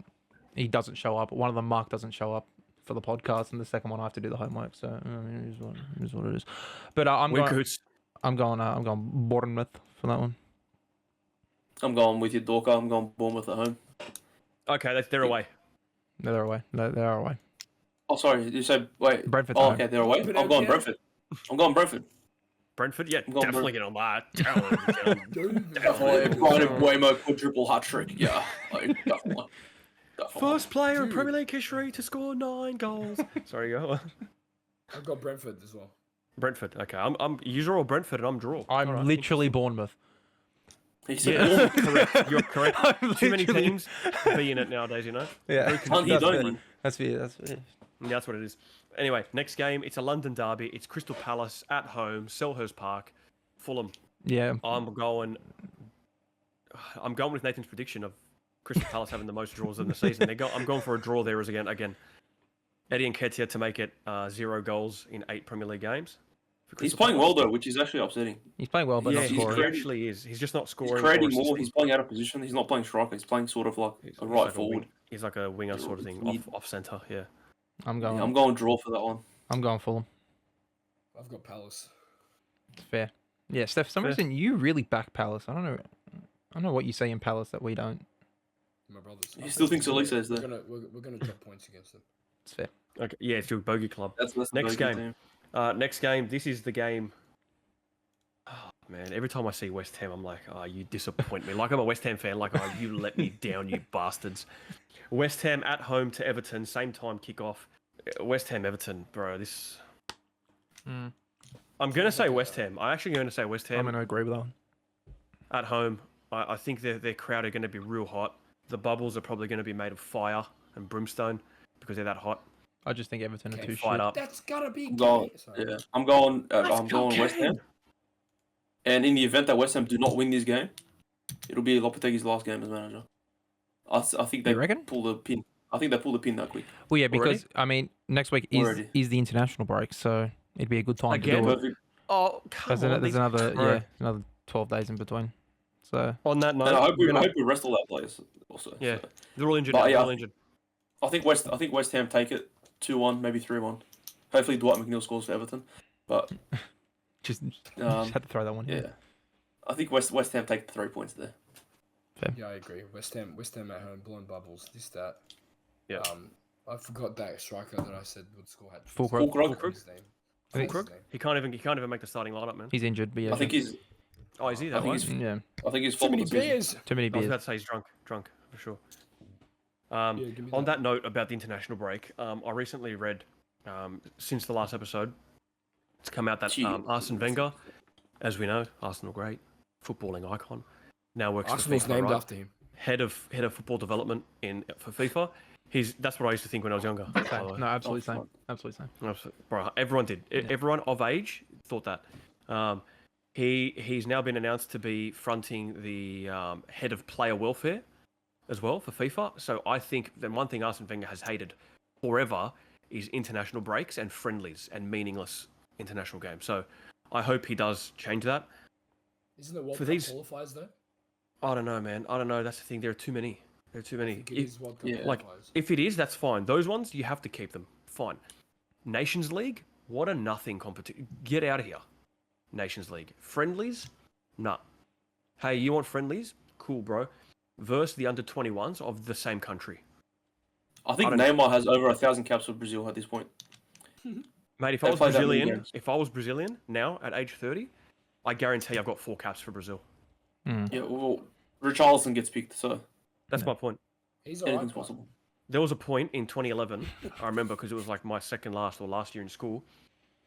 S2: he doesn't show up. One of them, Mark, doesn't show up for the podcast, and the second one I have to do the homework. So I mean, it is what it is. But I'm
S3: We're
S2: going.
S3: good.
S2: I'm going Bournemouth for that one.
S4: I'm going with you, Dorka. I'm going Bournemouth at home.
S3: Okay, they're away.
S2: They're away. They're away.
S4: Oh, sorry. You said wait.
S2: Brentford's
S4: Oh,
S2: home.
S4: okay. They're away.
S1: But
S4: I'm going
S1: okay.
S4: Brentford. I'm going Brentford.
S3: Brentford, yeah,
S4: I'm going
S3: definitely get on that. Definitely.
S4: Definitely. Brian Buemo quadruple hat trick. Yeah, like, definitely.
S3: First player in
S1: Dude.
S3: Premier League history to score 9 goals. Sorry, go.
S1: I've got Brentford as well.
S3: Brentford. Okay, I'm user or Brentford, and I'm draw.
S2: I'm
S3: Alright,
S2: literally Bournemouth.
S4: He said,
S3: Yeah, correct. You're correct.
S2: I'm
S3: Too many
S2: literally-
S3: teams be in it nowadays, you know.
S2: Yeah,
S4: Hunt you don't, man.
S2: That's fair. That's fair.
S3: Yeah, that's what it is. Anyway, next game. It's a London derby. It's Crystal Palace at home, Selhurst Park, Fulham.
S2: Yeah.
S3: I'm going with Nathan's prediction of Crystal Palace having the most draws in the season. I'm going for a draw there again. Eddie Nketiah to make it 0 goals in 8 Premier League games. for
S4: He's
S3: Crystal
S4: playing well
S3: Palace.
S4: though, which is actually upsetting.
S2: He's playing well, but
S3: Yeah,
S2: not
S3: he
S2: scoring.
S3: actually is. He's just not
S4: He's
S3: scoring.
S4: creating
S3: or
S4: more.
S3: assisting.
S4: He's playing out of position. He's not playing striker. He's playing sort of like
S3: He's
S4: a
S3: like
S4: right
S3: a
S4: forward.
S3: wing- He's like a winger sort of thing,
S4: Weird.
S3: off centre. Yeah.
S2: I'm
S4: Yeah,
S2: going.
S4: I'm going draw for that one.
S2: I'm going Fulham.
S1: I've got Palace.
S2: Fair. Yeah, Steph. For some
S3: Fair.
S2: reason you really back Palace. I don't know what you say in Palace that we don't.
S1: My brothers.
S4: He still thinks Elisa is
S1: We're
S4: there.
S1: we're gonna drop points against them.
S2: It's fair.
S3: Okay. Yeah, it's your bogey club.
S4: That's the
S3: Next
S4: bogey
S3: game.
S4: team.
S3: Next game. This is the game. Oh, man, every time I see West Ham, I'm like, oh, you disappoint me. Like I'm a West Ham fan. Like, oh, you let me down, you bastards. West Ham at home to Everton, same time kickoff. West Ham, Everton, bro. This. I'm gonna say West Ham. I'm actually going to say West
S2: I'm
S3: Ham
S2: gonna agree with that one.
S3: at home. I think their crowd are going to be real hot. The bubbles are probably going to be made of fire and brimstone because they're that hot.
S2: I just think Everton are
S3: Okay,
S2: too
S3: fired
S2: shit.
S3: up.
S1: That's gotta be.
S4: I'm going.
S1: Sorry.
S4: Yeah, I'm going.
S3: Let's
S4: I'm
S3: go,
S4: going West Ham.
S3: Kane.
S4: And in the event that West Ham do not win this game, it'll be Lopetegui's last game as manager. I think they
S2: You reckon?
S4: pull the pin. I think they pull the pin that quick.
S2: Well, yeah,
S3: Already?
S2: because I mean, next week
S4: Already.
S2: is the international break, so it'd be a good time
S3: Again?
S2: to do it.
S4: Perfect.
S3: Oh, come
S2: There's,
S3: on.
S2: there's
S3: these-
S2: another
S3: bro.
S2: another 12 days in between. So
S3: On that note,
S4: And I hope
S3: we're gonna-
S4: we rest all our players also.
S3: yeah,
S4: So.
S3: they're all injured
S4: But
S3: now.
S4: yeah,
S3: They're all injured.
S4: I think West Ham take it 2-1, maybe 3-1. Hopefully Dwight McNeil scores for Everton. But
S2: just
S4: Um,
S2: had to throw that one.
S4: yeah, I think West Ham take the 3 points there.
S1: Yeah, I agree. West Ham at home, blowing bubbles. This that.
S3: Yeah.
S1: I forgot that striker that I said would score hat.
S2: Fulcrum.
S4: Fulcrum.
S1: His name.
S2: I think-
S1: What's his name?
S3: He can't even make the starting lineup, man.
S2: He's injured, but yeah.
S4: I think he's
S3: Oh, is he?
S4: I
S3: That
S4: think
S3: one?
S4: he's-
S2: yeah.
S4: I think he's
S1: Too
S4: flop of
S1: many
S4: the season.
S1: beers.
S2: Too many
S3: I was
S2: beers.
S3: about to say he's drunk for sure.
S1: Yeah, give me
S3: On that note about the international break, I recently read, since the last episode, it's come out that
S4: Gee.
S3: Arsene Wenger, as we know, Arsenal great, footballing icon, now works
S1: Arsenal's
S3: for FIFA,
S1: named
S3: right?
S1: after him.
S3: Head of football development for FIFA. That's what I used to think when I was younger. by the
S2: Same.
S3: way.
S2: No, absolutely
S4: Oh,
S2: same.
S4: fuck.
S2: Absolutely same.
S3: Absolutely. Bro, everyone did. Everyone of age thought that. He's now been announced to be fronting the head of player welfare as well for FIFA. So I think the one thing Arsene Wenger has hated forever is international breaks and friendlies and meaningless international games. So I hope he does change that.
S1: Isn't it World
S3: For
S1: Cup
S3: these-
S1: qualifiers though?
S3: I don't know, man. I don't know. That's the thing. There are too many. There are too
S1: I
S3: many.
S1: think it
S3: If-
S1: is World Cup
S4: yeah.
S3: like,
S1: qualifiers.
S3: If it is, that's fine. Those ones, you have to keep them. Fine. Nations League? What a nothing competition. Get out of here. Nations League. Friendlies? Nah. Hey, you want friendlies? Cool, bro. Versus the under-21s of the same country.
S4: I think
S3: I don't-
S4: Neymar has over 1,000 caps for Brazil at this point.
S3: Mate, if
S4: They
S3: I was
S4: play that many
S3: Brazilian,
S4: games.
S3: now at age 30, I guarantee I've got 4 caps for Brazil.
S4: Yeah, well, Richarlison gets picked, so
S3: That's my point.
S1: He's alright.
S4: anything's possible.
S3: There was a point in 2011, I remember because it was like my second last or last year in school,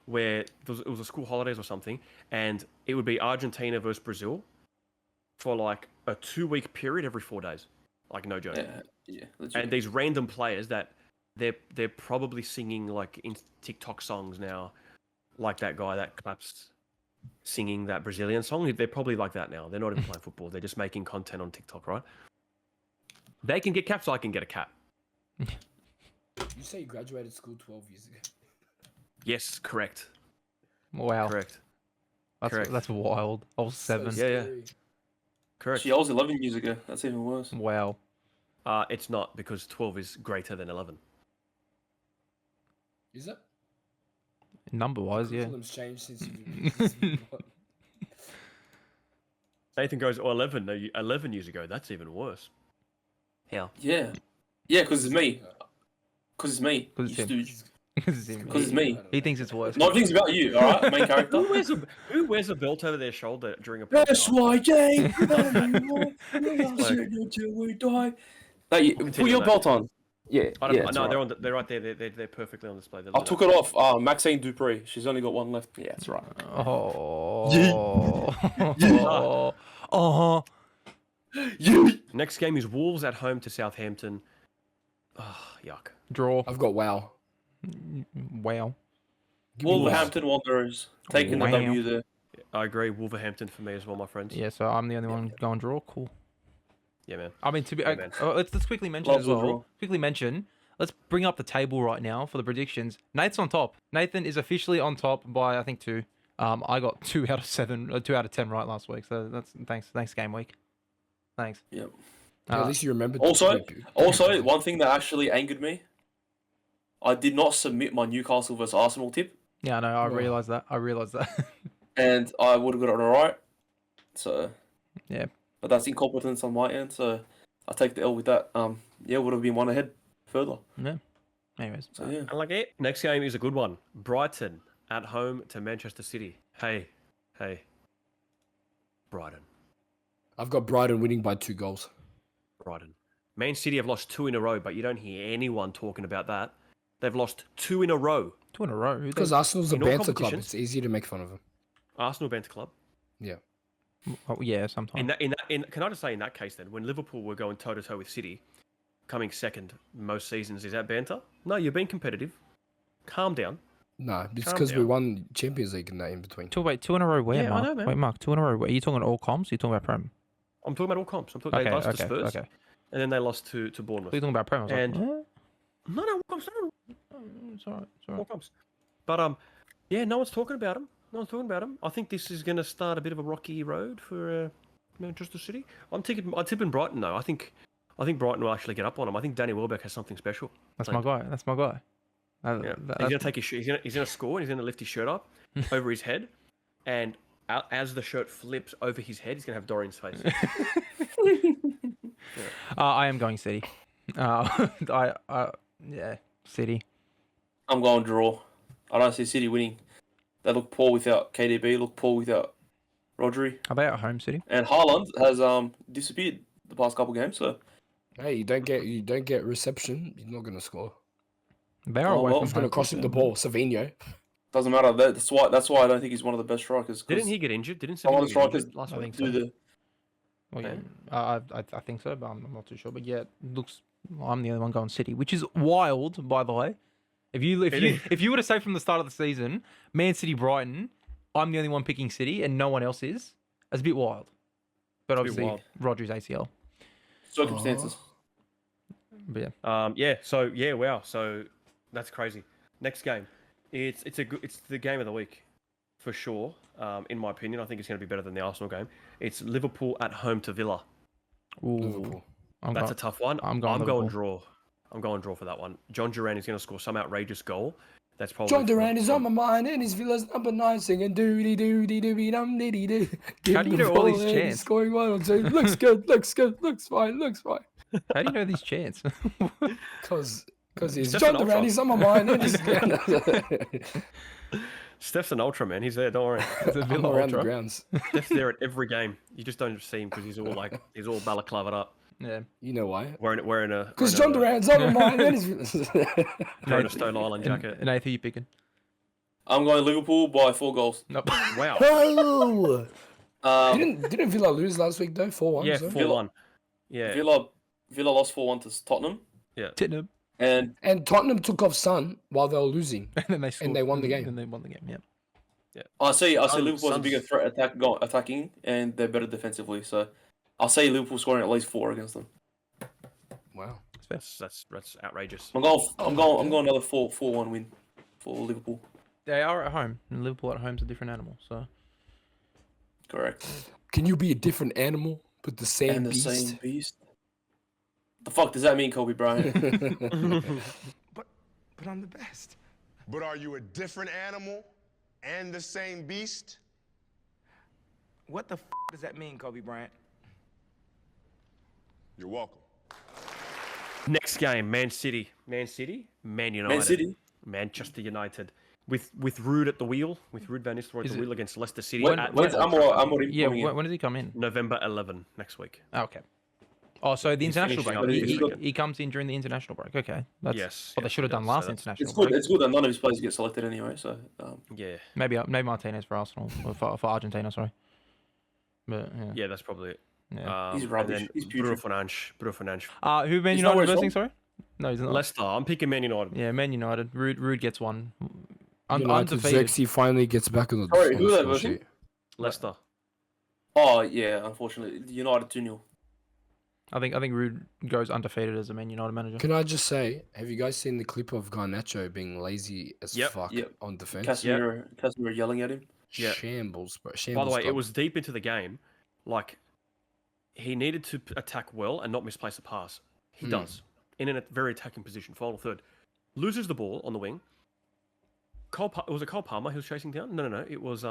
S3: where it was a school holidays or something, and it would be Argentina versus Brazil for like a 2-week period every 4 days. Like, no joke.
S4: Yeah.
S3: And these random players that they're probably singing like in TikTok songs now, like that guy that claps singing that Brazilian song. They're probably like that now. They're not even playing football. They're just making content on TikTok, right? They can get caps, I can get a cap.
S1: You say you graduated school 12 years ago.
S3: Yes, correct.
S2: Wow.
S3: Correct.
S2: That's
S3: correct.
S2: that's wild. I was
S1: So
S2: 7.
S3: Yeah, yeah.
S1: scary.
S3: Correct.
S4: She I was 11 years ago. That's even worse.
S2: Wow.
S3: It's not because 12 is greater than 11.
S1: Is it?
S2: Number wise, yeah.
S1: Curriculum's changed since you've been born.
S3: Nathan goes, oh, 11. No, 11 years ago. That's even worse. How?
S4: Yeah. Yeah, because it's me. Because it's me.
S2: 'Cause it's
S4: you
S2: him.
S4: stooge.
S2: Because
S4: Because it's me.
S2: He thinks it's worse.
S4: Nothing's about you, alright? Main character.
S3: Who wears a belt over their shoulder during a
S4: That's
S3: podcast?
S4: why, Jay. Until we die. Hey, put
S3: Continue,
S4: your
S3: mate.
S4: belt on. Yeah.
S3: I don't,
S4: yeah,
S3: no,
S4: it's alright.
S3: they're right there. They're perfectly on display.
S4: I took it off. Maxine Dupree. She's only got one left. Yeah, that's right.
S2: Oh. Oh.
S3: Next game is Wolves at home to Southampton. Oh, yuck.
S2: Draw.
S1: I've got wow.
S2: Wow.
S1: Give me wow.
S4: Wolverhampton Wanderers taking
S2: Wow.
S4: the W there.
S3: I agree. Wolverhampton for me as well, my friends.
S2: Yeah, so I'm the only one going draw. Cool.
S3: Yeah, man.
S2: I mean, to be,
S3: Yeah, man.
S2: let's quickly mention
S4: Loves
S2: as
S4: a
S2: well.
S4: draw.
S2: Quickly mention. Let's bring up the table right now for the predictions. Nate's on top. Nathan is officially on top by I think 2. I got 2 out of 7, 2 out of 10 right last week. So that's thanks game week. Thanks.
S4: Yep.
S1: Yeah, at least you remembered.
S4: Also-
S1: to-
S4: Also, one thing that actually angered me, I did not submit my Newcastle versus Arsenal tip,
S2: Yeah, no, I
S1: Oh.
S2: realized that.
S4: and I would have got it alright. So
S2: Yeah.
S4: but that's incompetence on my end. So I take the L with that. Yeah, would have been one ahead further.
S2: Anyways.
S4: So yeah.
S3: I like it. Next game is a good one. Brighton at home to Manchester City. Hey. Brighton.
S1: I've got Brighton winning by 2 goals.
S3: Brighton. Man City have lost 2 in a row, but you don't hear anyone talking about that. They've lost 2 in a row.
S2: 2 in a row. Who
S1: Because
S2: they-
S1: Arsenal's a
S3: in all
S1: banter club.
S3: competitions-
S1: It's easy to make fun of them.
S3: Arsenal Banter Club.
S2: Oh, yeah, sometimes.
S3: Can I just say in that case then, when Liverpool were going toe to toe with City, coming second most seasons, is that banter? No, you're being competitive. Calm down.
S1: No, it's
S3: Calm
S1: because we
S3: down.
S1: won Champions League in that in between.
S2: 2 in a row where,
S3: Yeah, I
S2: Mark?
S3: know, man.
S2: Wait, Mark, 2 in a row where? Are you talking all comps? Or are you talking about Prem?
S3: I'm talking about all comps. They
S2: Okay,
S3: lost to
S2: okay,
S3: Spurs,
S2: okay.
S3: and then they lost to Bournemouth.
S2: So you're talking about Prem? I was like,
S3: And-
S2: eh,
S3: No, all comps. No,
S2: it's alright. It's
S3: all
S2: alright.
S3: comps. But yeah, no one's talking about them. I think this is going to start a bit of a rocky road for Manchester City. I'm tipping Brighton though. I think Brighton will actually get up on him. I think Danny Welbeck has something special.
S2: That's my guy. That's my guy.
S3: Yeah. He's gonna take his shirt. He's gonna score, and he's gonna lift his shirt up over his head, and as the shirt flips over his head, he's gonna have Dorian's face.
S2: I am going City. Yeah, City.
S4: I'm going draw. I don't see City winning. They look poor without KDB. Look poor without Rodri.
S2: Are they at home, City?
S4: And Haaland has disappeared the past couple games. So
S1: Hey, you don't get reception. You're not gonna score.
S2: They are
S4: Oh,
S2: away
S4: well,
S2: from
S1: Who's gonna
S2: home.
S1: cross him the ball? Savinho.
S4: doesn't matter. That's why I don't think he's one of the best strikers. 'Cause
S3: Didn't he get injured? Didn't
S4: some of the
S3: Sevilla get
S4: strikers
S3: injured last
S2: I
S3: week?
S2: think
S4: do
S2: so.
S4: the
S2: Well, yeah, I think so, but I'm not too sure. But yeah, it looks. I'm the only one going City, which is wild, by the way. If you were to say from the start of the season, Man City, Brighton, I'm the only one picking City, and no one else is. That's a bit wild. But
S3: It's a bit
S2: obviously, Rodri's ACL.
S4: circumstances.
S2: But yeah,
S3: Wow. So that's crazy. Next game, it's the game of the week, for sure. In my opinion, I think it's going to be better than the Arsenal game. It's Liverpool at home to Villa.
S2: Ooh,
S1: Liverpool.
S3: That's a tough one.
S2: I'm going Liverpool.
S3: draw. I'm going draw for that one. John Duran is going to score some outrageous goal. That's probably
S1: John Duran is on my mind, and his Villa's number 9 singing doody doody doody dum diddy doo.
S2: How do you know all these chants?
S1: Scoring 1 or 2. Looks good. Looks good. Looks fine. Looks fine.
S2: How do you know these chants?
S1: Because he's
S3: Stef's
S1: John
S3: an
S1: Duran
S3: ultra.
S1: is on my mind, and he's
S3: Steph's an ultra, man. He's there. Don't worry.
S2: It's a
S1: I'm
S2: Villa
S1: around the
S2: ultra.
S1: grounds.
S3: Steph's there at every game. You just don't see him because he's all balaclavaed up,
S2: Yeah.
S1: You know why?
S3: wearing a
S1: Because John Duran's on my mind, and he's
S3: wearing a Stone Island jacket.
S2: Nathan, who you picking?
S4: I'm going Liverpool by 4 goals.
S2: Nope.
S3: Wow.
S1: Oh!
S4: Um,
S1: Didn't Villa lose last week though? 4-1.
S3: Yeah,
S1: so?
S3: 4-1. Yeah.
S4: Villa lost 4-1 to Tottenham,
S2: Tottenham.
S4: and
S1: And Tottenham took off Son while they were losing.
S2: And then they scored,
S1: they won the game.
S2: And they won the game. Yeah.
S4: I see
S3: Son-
S4: Liverpool as a bigger
S3: Son's-
S4: threat attacking, and they're better defensively. So I'll say Liverpool scoring at least 4 against them.
S1: Wow.
S3: That's outrageous.
S4: I'm going another 4-1 win for Liverpool.
S2: They are at home, and Liverpool at home's a different animal. So
S4: Correct.
S1: Can you be a different animal but the same
S4: And the
S1: beast?
S4: same beast. The fuck does that mean, Kobe Bryant?
S5: But I'm the best. But are you a different animal and the same beast?
S6: What the f does that mean, Kobe Bryant?
S5: You're welcome.
S3: Next game, Man City, Man United,
S4: Man City.
S3: Manchester United. With Rude at the wheel, with Rude Van Nistelrooy at
S2: Is
S3: the
S2: it-
S3: wheel against Leicester City.
S4: When,
S3: at
S4: when's
S3: Old Trafford.
S4: Amorim
S2: yeah,
S4: coming in?
S2: when does he come in?
S3: November 11 next week.
S2: Oh, okay. Oh, so the international
S3: finishing
S2: break.
S3: up
S2: He,
S3: this weekend.
S2: he comes in during the international break. Okay. That's
S3: Yes,
S2: what they
S3: yes,
S2: should have
S3: he
S2: done
S3: does.
S2: last
S3: So that's-
S2: international
S4: It's good.
S2: break.
S4: It's good that none of his players get selected anyway. So
S3: Yeah,
S2: Maybe Martinez for Arsenal or for Argentina. Sorry. But yeah.
S3: yeah, that's probably it.
S2: Yeah.
S4: He's
S3: and
S4: rubbish.
S3: then
S4: He's
S3: Bruno
S4: putrid.
S3: Fernandes.
S2: Who Man
S4: He's not
S2: United
S4: where he's
S2: versing?
S4: from?
S2: Sorry. No, he's not.
S3: Leicester. I'm picking Man United.
S2: Yeah, Man United. Rude gets one.
S1: United
S2: Undefeated.
S1: Zexi finally gets back on the
S4: Sorry,
S1: on
S4: who
S1: the
S4: are they
S1: score
S4: versing?
S1: sheet.
S3: Leicester.
S4: Oh yeah, unfortunately, United 2-0.
S2: I think Rude goes undefeated as a Man United manager.
S1: Can I just say, have you guys seen the clip of Garnacho being lazy as
S3: Yep.
S1: fuck
S4: Yep.
S1: on defense?
S4: Casemiro yelling at him.
S3: Yeah.
S1: Shambles, bro.
S3: By
S1: Shambles.
S3: the way, it
S1: club.
S3: was deep into the game. Like, he needed to attack well and not misplace a pass. He does. In a very attacking position, final third. Loses the ball on the wing. Was it Cole Palmer he was chasing down? No. It was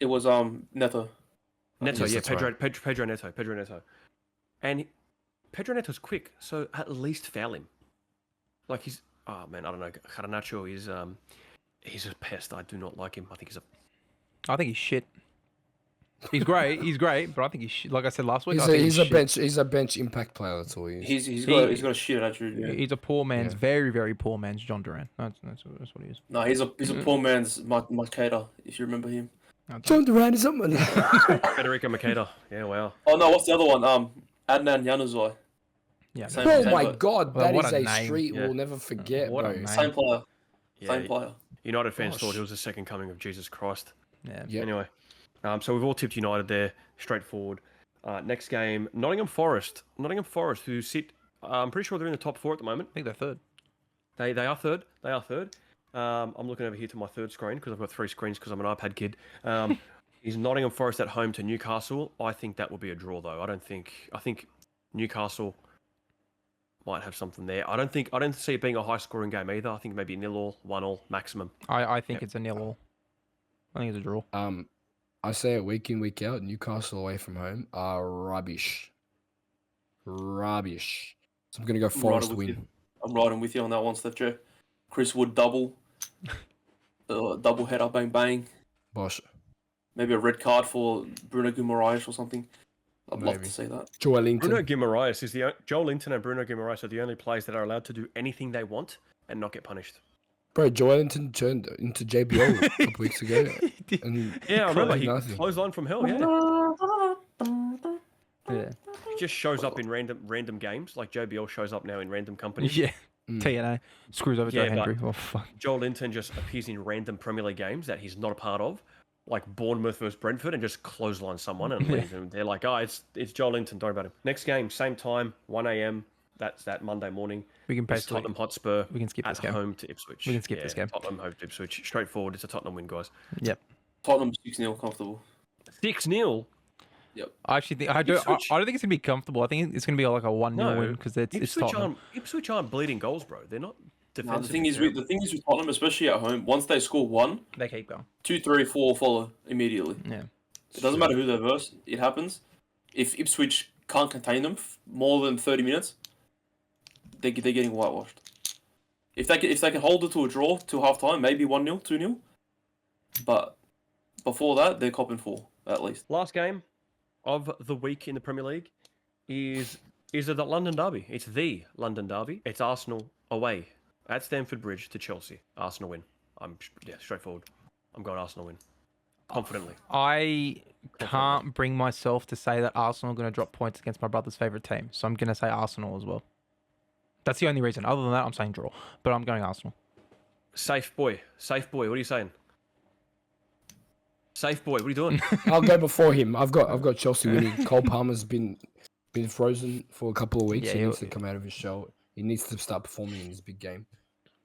S4: It was Neto.
S3: Neto,
S1: Yes,
S3: yeah,
S1: that's right.
S3: Pedro Neto. And Pedro Neto's quick, so at least foul him. Like I don't know. Garnacho is he's a pest. I do not like him.
S2: I think he's shit. He's great, but I think he's shit. Like I said last week, I think
S1: He's a
S2: shit.
S1: he's a bench impact player. That's all he is.
S4: He's got a shit attitude. Yeah.
S2: He's a poor man's,
S1: Yeah.
S2: very, very poor man's John Duran. That's what he is.
S4: No, he's a poor man's Makeda, if you remember him.
S1: John Duran is someone.
S3: Federico Makeda. Yeah, wow.
S4: Oh no, what's the other one? Adnan Januzaj.
S2: Yeah.
S4: Same-
S1: Oh
S4: same
S1: my
S4: player.
S1: god,
S2: Well,
S1: that
S2: what
S1: is
S2: a
S1: a
S2: name.
S1: street
S3: Yeah.
S1: we'll never forget,
S2: What a
S1: bro.
S2: name.
S4: Same player.
S3: Yeah,
S4: Same player.
S3: United fans
S1: Gosh.
S3: thought he was the second coming of Jesus Christ.
S2: Yeah.
S1: Yep.
S3: Anyway, so we've all tipped United there, straightforward. Next game, Nottingham Forest. Nottingham Forest, who sit, I'm pretty sure they're in the top 4 at the moment.
S2: I think they're third.
S3: They are third. They are third. I'm looking over here to my third screen because I've got 3 screens because I'm an iPad kid. Is Nottingham Forest at home to Newcastle? I think that will be a draw, though. I think Newcastle might have something there. I don't see it being a high-scoring game either. I think maybe 0-0, 1-0 maximum.
S2: I think it's a 0-0. I think it's a draw.
S1: I say it week in, week out. Newcastle away from home are rubbish. Rubbish. So I'm gonna go Forest win.
S4: I'm riding with you on that one, Steph Joe. Chris Wood double header, bang bang.
S1: Bosh.
S4: Maybe a red card for Bruno Guimaraes or something. I'd love
S1: Maybe.
S4: to see that.
S1: Joelinton.
S3: Bruno Guimaraes is Joelinton and Bruno Guimaraes are the only players that are allowed to do anything they want and not get punished.
S1: Bro, Joelinton turned into JBL a couple weeks ago. And
S3: Yeah, I remember he
S1: nothing.
S3: clothesline from hell.
S2: Yeah.
S3: He just shows up in random games, like JBL shows up now in random companies.
S2: Yeah. TNA screws over Joe
S3: Yeah,
S2: Hendry.
S3: but-
S2: Oh fuck.
S3: Joelinton just appears in random Premier League games that he's not a part of, like Bournemouth versus Brentford, and just clothesline someone and leave him. They're like, it's Joelinton, don't worry about him. Next game, same time, 1 a.m. That's that Monday morning.
S2: We can
S3: It's
S2: basically
S3: Tottenham Hotspur
S2: we can skip
S3: at
S2: this game.
S3: home to Ipswich.
S2: We can skip this game.
S3: Tottenham home to Ipswich. Straightforward. It's a Tottenham win, guys.
S2: Yep.
S4: Tottenham 6-0 comfortable.
S3: 6-0.
S2: I actually think I don't think it's gonna be comfortable. I think it's gonna be like a 1-0
S3: No,
S2: win because it's
S3: Ipswich
S2: Tottenham.
S3: Ipswich aren't bleeding goals, bro. They're not
S4: No,
S3: defensive.
S4: the thing is with Tottenham, especially at home, once they score 1,
S2: They keep going.
S4: 2, 3, 4 follow immediately.
S2: Yeah.
S4: It doesn't matter who they're versus. It happens. If Ipswich can't contain them more than 30 minutes, they're getting whitewashed. If they can hold it to a draw to half time, maybe 1-0, 2-0. But before that, they're copping 4 at least.
S3: Last game of the week in the Premier League is the London Derby. It's the London Derby. It's Arsenal away at Stamford Bridge to Chelsea. Arsenal win. Straightforward. I'm going Arsenal win. Confidently.
S2: I can't bring myself to say that Arsenal are going to drop points against my brother's favourite team, so I'm going to say Arsenal as well. That's the only reason. Other than that, I'm saying draw, but I'm going Arsenal.
S3: Safe boy. What are you saying? Safe boy. What are you doing?
S1: I'll go before him. I've got Chelsea winning. Cole Palmer's been frozen for a couple of weeks.
S2: Yeah,
S1: he needs to come out of his shell. He needs to start performing in this big game.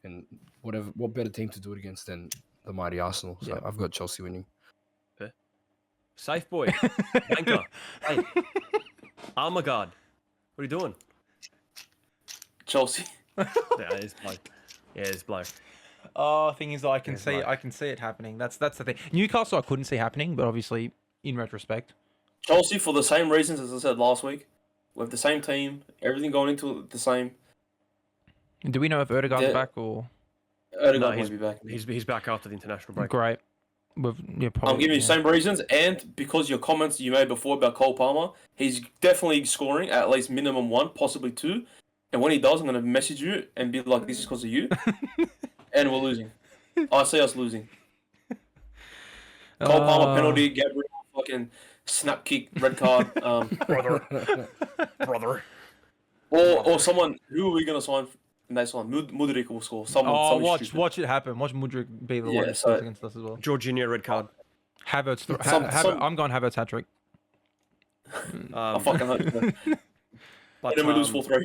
S1: And what better team to do it against than the mighty Arsenal? So I've got Chelsea winning.
S3: Safe boy. Banker. Hey. Armagard. What are you doing?
S4: Chelsea.
S3: Yeah, it's bloke. Yeah, it's bloke.
S2: Oh, thing is, I can
S3: Yeah, right.
S2: see it happening. That's the thing. Newcastle, I couldn't see happening, but obviously, in retrospect,
S4: Chelsea for the same reasons as I said last week. With the same team, everything going into it the same.
S2: do we know if Erdegaard's
S4: Yeah.
S2: back or
S4: Odegaard might be back.
S3: He's back after the international break.
S2: great? Probably,
S4: I'm giving you the same reasons, and because your comments you made before about Cole Palmer, he's definitely scoring at least minimum 1, possibly 2. And when he does, I'm going to message you and be like, this is because of you. And we're losing. I see us losing. Cole Palmer penalty, Gabriel fucking snap kick, red card.
S3: Brother.
S4: Or someone, who are we going to sign? And they sign. Mudryk will score. Someone
S2: watch it happen. Watch Mudryk be the one
S4: Yeah,
S2: who
S4: so-
S2: scores against us as well.
S3: Jorginho red card.
S2: Havertz, I'm going Havertz hat trick.
S4: I fucking hope so.
S3: But,
S4: And then we lose 4-3.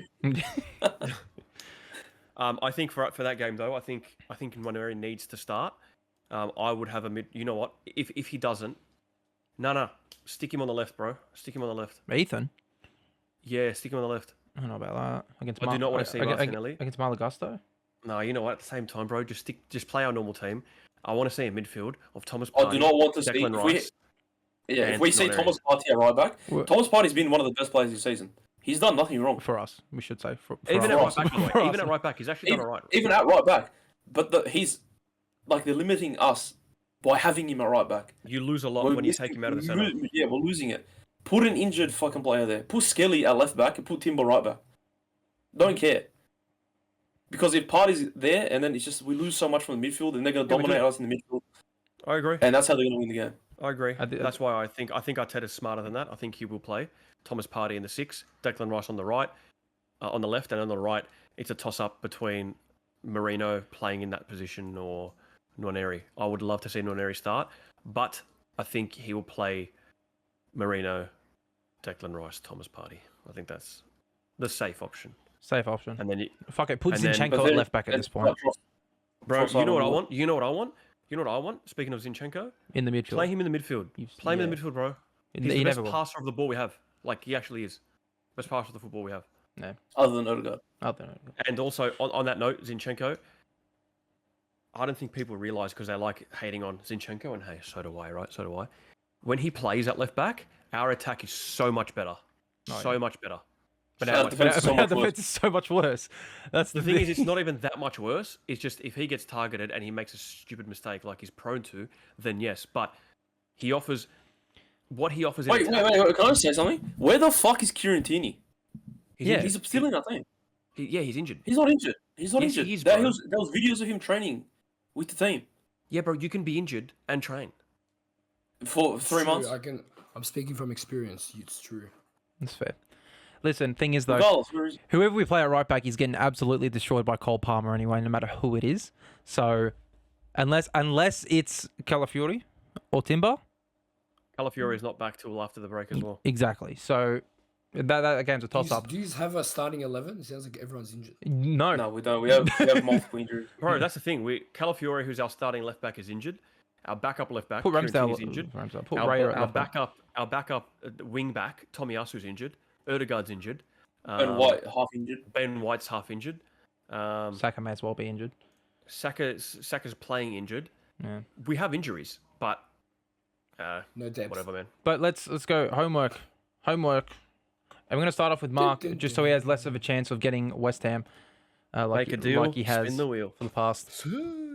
S3: I think for that game though, I think Nwaneri needs to start. I would have a mid. You know what? If he doesn't, no, stick him on the left, bro. Stick him on the left.
S2: Ethan.
S3: Yeah, stick him on the left.
S2: I don't know about that. Against
S3: I do not want to see Martinelli.
S2: against Malagusto.
S3: No, you know what? At the same time, bro, just play our normal team. I want to see a midfield of Thomas.
S4: I
S3: Partey,
S4: do not want to see.
S3: Declan Rice.
S4: If we see
S3: Nwaneri.
S4: Thomas Partey at right back,
S2: Well-
S4: Thomas Partey's been one of the best players this season. He's done nothing wrong.
S2: For us, we should say. For
S3: Even
S2: us.
S3: at right back, by the way.
S2: For
S3: Even
S2: us.
S3: at right back, he's actually done alright.
S4: Even at right back. But he's like they're limiting us by having him at right back.
S3: You lose a lot when you take him out of the centre.
S4: Yeah, we're losing it. Put an injured fucking player there. Put Skelly at left back and put Timber right back. Don't care. Because if Partey's there and then it's just we lose so much from the midfield and they're gonna
S3: Yeah, we
S4: dominate
S3: do.
S4: us in the midfield.
S3: I agree.
S4: And that's how they're gonna win the game.
S3: I agree.
S2: I did-
S3: That's why I think Arteta's smarter than that. I think he will play Thomas Partey in the 6, Declan Rice on the right, on the left, and on the right, it's a toss-up between Marino playing in that position or Nwaneri. I would love to see Nwaneri start, but I think he will play Marino, Declan Rice, Thomas Partey. I think that's the safe option.
S2: Safe option.
S3: And then,
S2: Fuck it. Put
S3: and then-
S2: Zinchenko
S4: But
S2: at
S4: then-
S2: left back at this point.
S3: bro,
S4: Trossard
S3: you know what I
S4: on the
S3: want? You know what I want? You know what I want? Speaking of Zinchenko,
S2: in the midfield.
S3: play him in the midfield. Play him in the midfield, bro. He's the best passer of the ball we have. Like, he actually is. Best passer of the football we have.
S2: No.
S4: Other than Odegaard.
S3: And also, on that note, Zinchenko, I don't think people realise because they like hating on Zinchenko, and hey, so do I, right? So do I. When he plays at left back, our attack is so much better. Much better.
S2: But our defense is so much worse. That's
S3: the thing is, it's not even that much worse. It's just if he gets targeted and he makes a stupid mistake like he's prone to, then yes. But he offers what he offers.
S4: Wait. Can I say something? Where the fuck is Kieran Tierney? He's still in that team.
S3: He's injured.
S4: He's not injured. He's not injured. There was videos of him training with the team.
S3: Yeah, bro, you can be injured and train
S4: for 3 months.
S1: I'm speaking from experience. It's true.
S2: That's fair. Listen, thing is though, whoever we play at right back is getting absolutely destroyed by Cole Palmer anyway, no matter who it is. So, unless it's Calafiori or Timber.
S3: Calafiori is not back till after the break as well.
S2: Exactly. So, that game's a toss-up.
S1: Do you have a starting 11? It sounds like everyone's injured.
S2: No,
S4: we don't. We have multiple injuries.
S3: Bro, that's the thing. Calafiori, who's our starting left back, is injured. Our backup left back,
S2: Put Ramsdale
S3: is injured.
S2: Put Raya at
S3: our
S2: left back.
S3: backup wing back, Tomiyasu's injured. Erdegaard's injured.
S4: Ben White half injured.
S3: Ben White's half injured.
S2: Saka may as well be injured.
S3: Saka's playing injured.
S2: Yeah.
S3: We have injuries, but
S1: no depth.
S3: Whatever, man.
S2: But let's go homework. And we're gonna start off with Mark, just so he has less of a chance of getting West Ham.
S3: Make a deal.
S2: Like he has
S3: spin the wheel
S2: for the past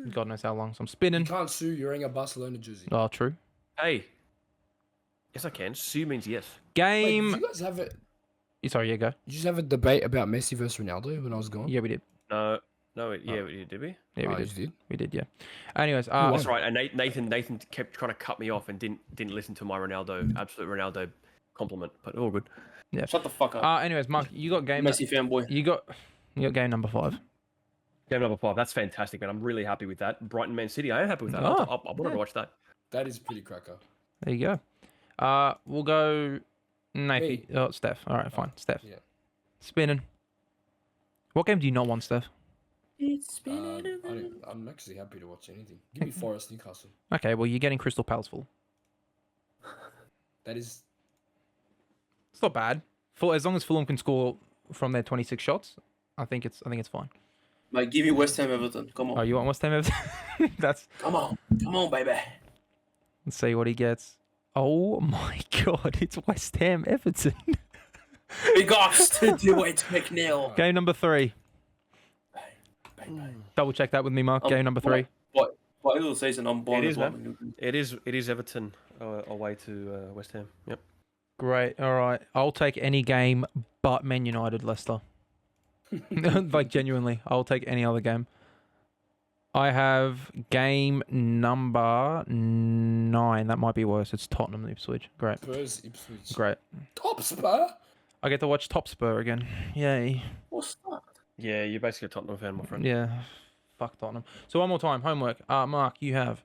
S2: God knows how long. So I'm spinning.
S1: You can't sue. You're wearing a Barcelona jersey.
S2: Oh, true.
S3: Hey. Yes, I can. Sue means yes.
S2: Game.
S1: Wait, did you guys have it?
S2: Sorry, yeah, go.
S1: Did you just have a debate about Messi versus Ronaldo when I was gone?
S2: Yeah, we did.
S3: No, we did, did we?
S2: Yeah, we
S1: You
S2: did.
S1: did.
S2: We did, yeah. Anyways,
S3: that's right. And Nathan kept trying to cut me off and didn't listen to my absolute Ronaldo compliment. But all good.
S2: Yeah.
S4: Shut the fuck up.
S2: Anyways, Mark, you got game.
S4: Messi fanboy.
S2: You got game number 5.
S3: Game number 5. That's fantastic, man. I'm really happy with that. Brighton Man City. I am happy with that. I wanted to watch that.
S1: That is pretty cracker.
S2: There you go. We'll go Nathan. Oh, Steph. All right, fine. Steph.
S1: Yeah.
S2: Spinning. What game do you not want, Steph?
S1: I'm actually happy to watch anything. Give me Forest Newcastle.
S2: Okay, well, you're getting Crystal Palace full.
S1: That is.
S2: It's not bad. As long as Fulham can score from their 26 shots, I think it's fine.
S4: Mate, give me West Ham Everton. Come on.
S2: Oh, you want West Ham Everton?
S4: Come on, baby.
S2: Let's see what he gets. Oh my God, it's West Ham Everton.
S4: Big ups to DeWitt McNeil.
S2: Game number 3. Double check that with me, Mark. Game number 3.
S4: By the end of the season, I'm buying as well.
S3: It is Everton away to West Ham. Yep.
S2: Great. All right. I'll take any game but Man United Leicester. Like, genuinely, I'll take any other game. I have game number 9. That might be worse. It's Tottenham Ipswich. Great.
S1: Spurs Ipswich.
S2: Great.
S1: Top Spur?
S2: I get to watch Top Spur again. Yay.
S4: What's that?
S3: Yeah, you're basically a Tottenham fan, my friend.
S2: Yeah. Fuck Tottenham. So one more time. Homework. Mark, you have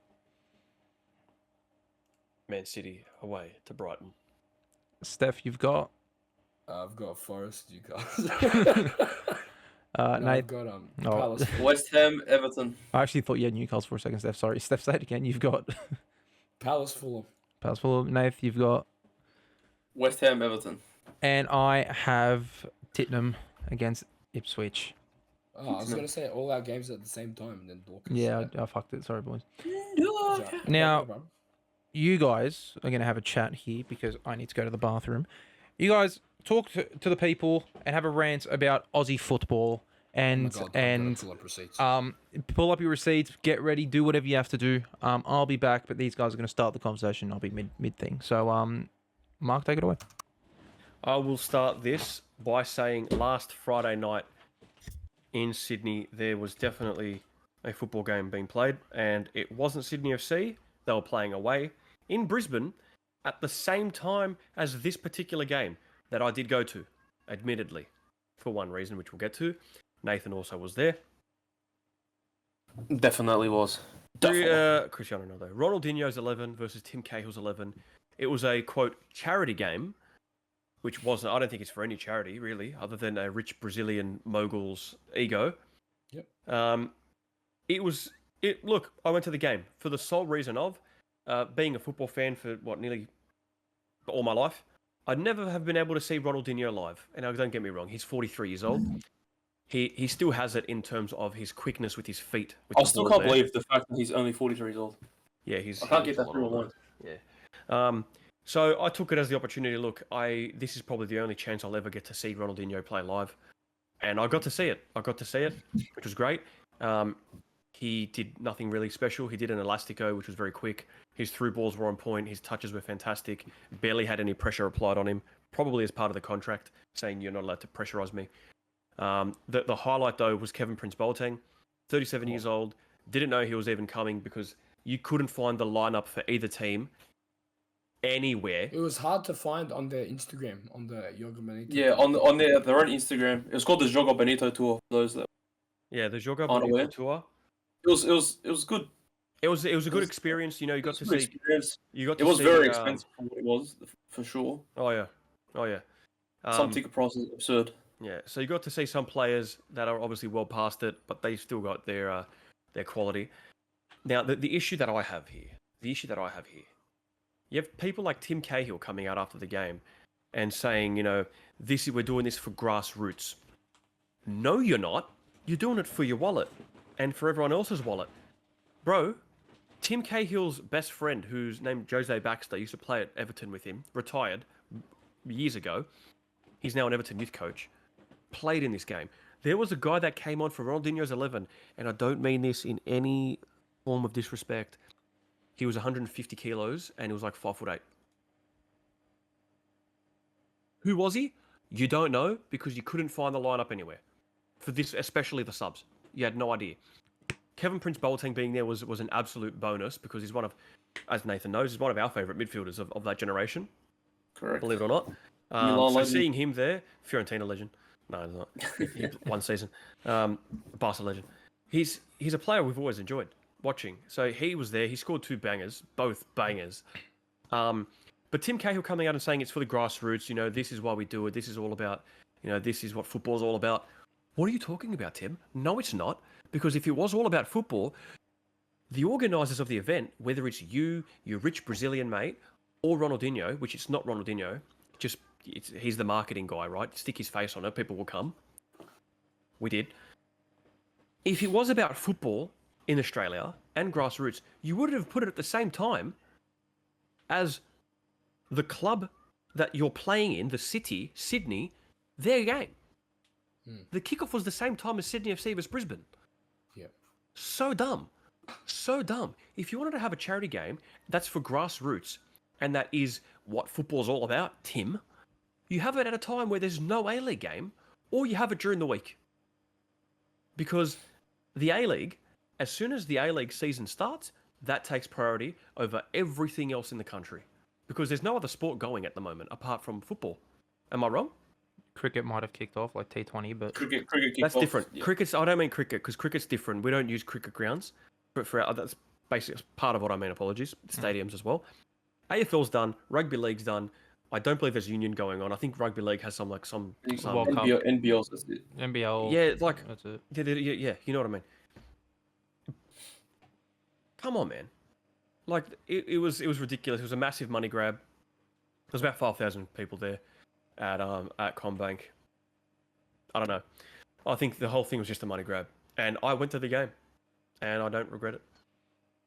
S3: Man City away to Brighton.
S2: Steph, you've got.
S1: I've got Forest Newcastle.
S2: Nate.
S1: I've got Palace.
S4: West Ham Everton.
S2: I actually thought you had Newcastle for a second, Steph. Sorry. Steph, say it again. You've got.
S1: Palace Fulham.
S2: Palace Fulham. Nath, you've got.
S4: West Ham Everton.
S2: And I have Tottenham against Ipswich.
S1: Oh, I was going to say all our games at the same time. And then Dorcas.
S2: Yeah, I fucked it. Sorry, boys. Now, you guys are going to have a chat here because I need to go to the bathroom. You guys talk to the people and have a rant about Aussie football and pull up your receipts, get ready, do whatever you have to do. I'll be back, but these guys are going to start the conversation. I'll be mid thing. So, Mark, take it away.
S3: I will start this by saying last Friday night in Sydney, there was definitely a football game being played, and it wasn't Sydney FC. They were playing away in Brisbane at the same time as this particular game that I did go to, admittedly, for one reason, which we'll get to. Nathan also was there.
S4: Definitely was.
S3: Cristiano Ronaldo. Ronaldinho's 11 versus Tim Cahill's 11. It was a, quote, charity game, which wasn't, I don't think it's for any charity, really, other than a rich Brazilian mogul's ego.
S1: Yep.
S3: It was Look, I went to the game for the sole reason of being a football fan for nearly all my life. I'd never have been able to see Ronaldinho live. And now, don't get me wrong, he's 43 years old. He still has it in terms of his quickness with his feet.
S4: I still can't believe the fact that he's only 43 years old.
S3: Yeah,
S4: I can't get that through my mind.
S3: Yeah. So I took it as the opportunity. Look, this is probably the only chance I'll ever get to see Ronaldinho play live, and I got to see it. Which was great. He did nothing really special. He did an elastico, which was very quick. His through balls were on point. His touches were fantastic. Barely had any pressure applied on him, probably as part of the contract, saying you're not allowed to pressurize me. The highlight, though, was Kevin Prince Boateng, 37 years old. Didn't know he was even coming because you couldn't find the lineup for either team anywhere.
S1: It was hard to find on their Instagram, on the Yoga Benito.
S4: Yeah, on their own Instagram. It was called the Jogo Benito Tour. For those that
S3: the Jogo Benito Tour.
S4: It was good.
S3: It was a good experience. You got to see.
S4: Experience.
S3: It
S4: was very expensive for what it was, for sure.
S3: Oh yeah.
S4: Some ticket prices absurd.
S3: Yeah, so you got to see some players that are obviously well past it, but they still got their quality. Now, the issue that I have here, you have people like Tim Cahill coming out after the game and saying, we're doing this for grassroots. No, you're not. You're doing it for your wallet and for everyone else's wallet. Bro, Tim Cahill's best friend, who's named Jose Baxter, used to play at Everton with him, retired years ago. He's now an Everton youth coach. Played in this game. There was a guy that came on for Ronaldinho's 11, and I don't mean this in any form of disrespect. He was 150 kilos, and he was like 5'8". Who was he? You don't know, because you couldn't find the lineup anywhere. For this, especially the subs. You had no idea. Kevin Prince Boateng being there was an absolute bonus, because he's one of, as Nathan knows, he's one of our favourite midfielders of that generation.
S4: Correct.
S3: Believe it or not. So seeing him there, Fiorentina legend. No, he's not. One season. Barca legend. He's a player we've always enjoyed watching. So he was there. He scored 2 bangers, both bangers. But Tim Cahill coming out and saying it's for the grassroots. This is why we do it. This is all about. This is what football's all about. What are you talking about, Tim? No, it's not. Because if it was all about football, the organisers of the event, whether it's you, your rich Brazilian mate, or Ronaldinho, which it's not Ronaldinho, he's the marketing guy, right? Stick his face on it, people will come. We did. If it was about football in Australia and grassroots, you would have put it at the same time as the club that you're playing in, the city, Sydney, their game. The kickoff was the same time as Sydney FC versus Brisbane.
S1: Yep.
S3: So dumb. If you wanted to have a charity game, that's for grassroots, and that is what football's all about, Tim. You have it at a time where there's no A-League game, or you have it during the week. Because the A-League, as soon as the A-League season starts, that takes priority over everything else in the country. Because there's no other sport going at the moment, apart from football. Am I wrong?
S2: Cricket might have kicked off, like T20, but...
S4: Cricket
S3: that's
S4: off,
S3: different.
S4: Yeah.
S3: I don't mean cricket, because cricket's different. We don't use cricket grounds. But that's basically part of what I mean, apologies. Stadiums as well. AFL's done. Rugby league's done. I don't believe there's union going on. I think rugby league has some
S2: World Cup.
S4: NBL's that's it.
S2: NBL.
S3: Yeah, it's like
S2: That's it.
S3: yeah, you know what I mean. Come on, man. Like it was ridiculous. It was a massive money grab. There was about 5,000 people there at Combank. I don't know. I think the whole thing was just a money grab, and I went to the game, and I don't regret it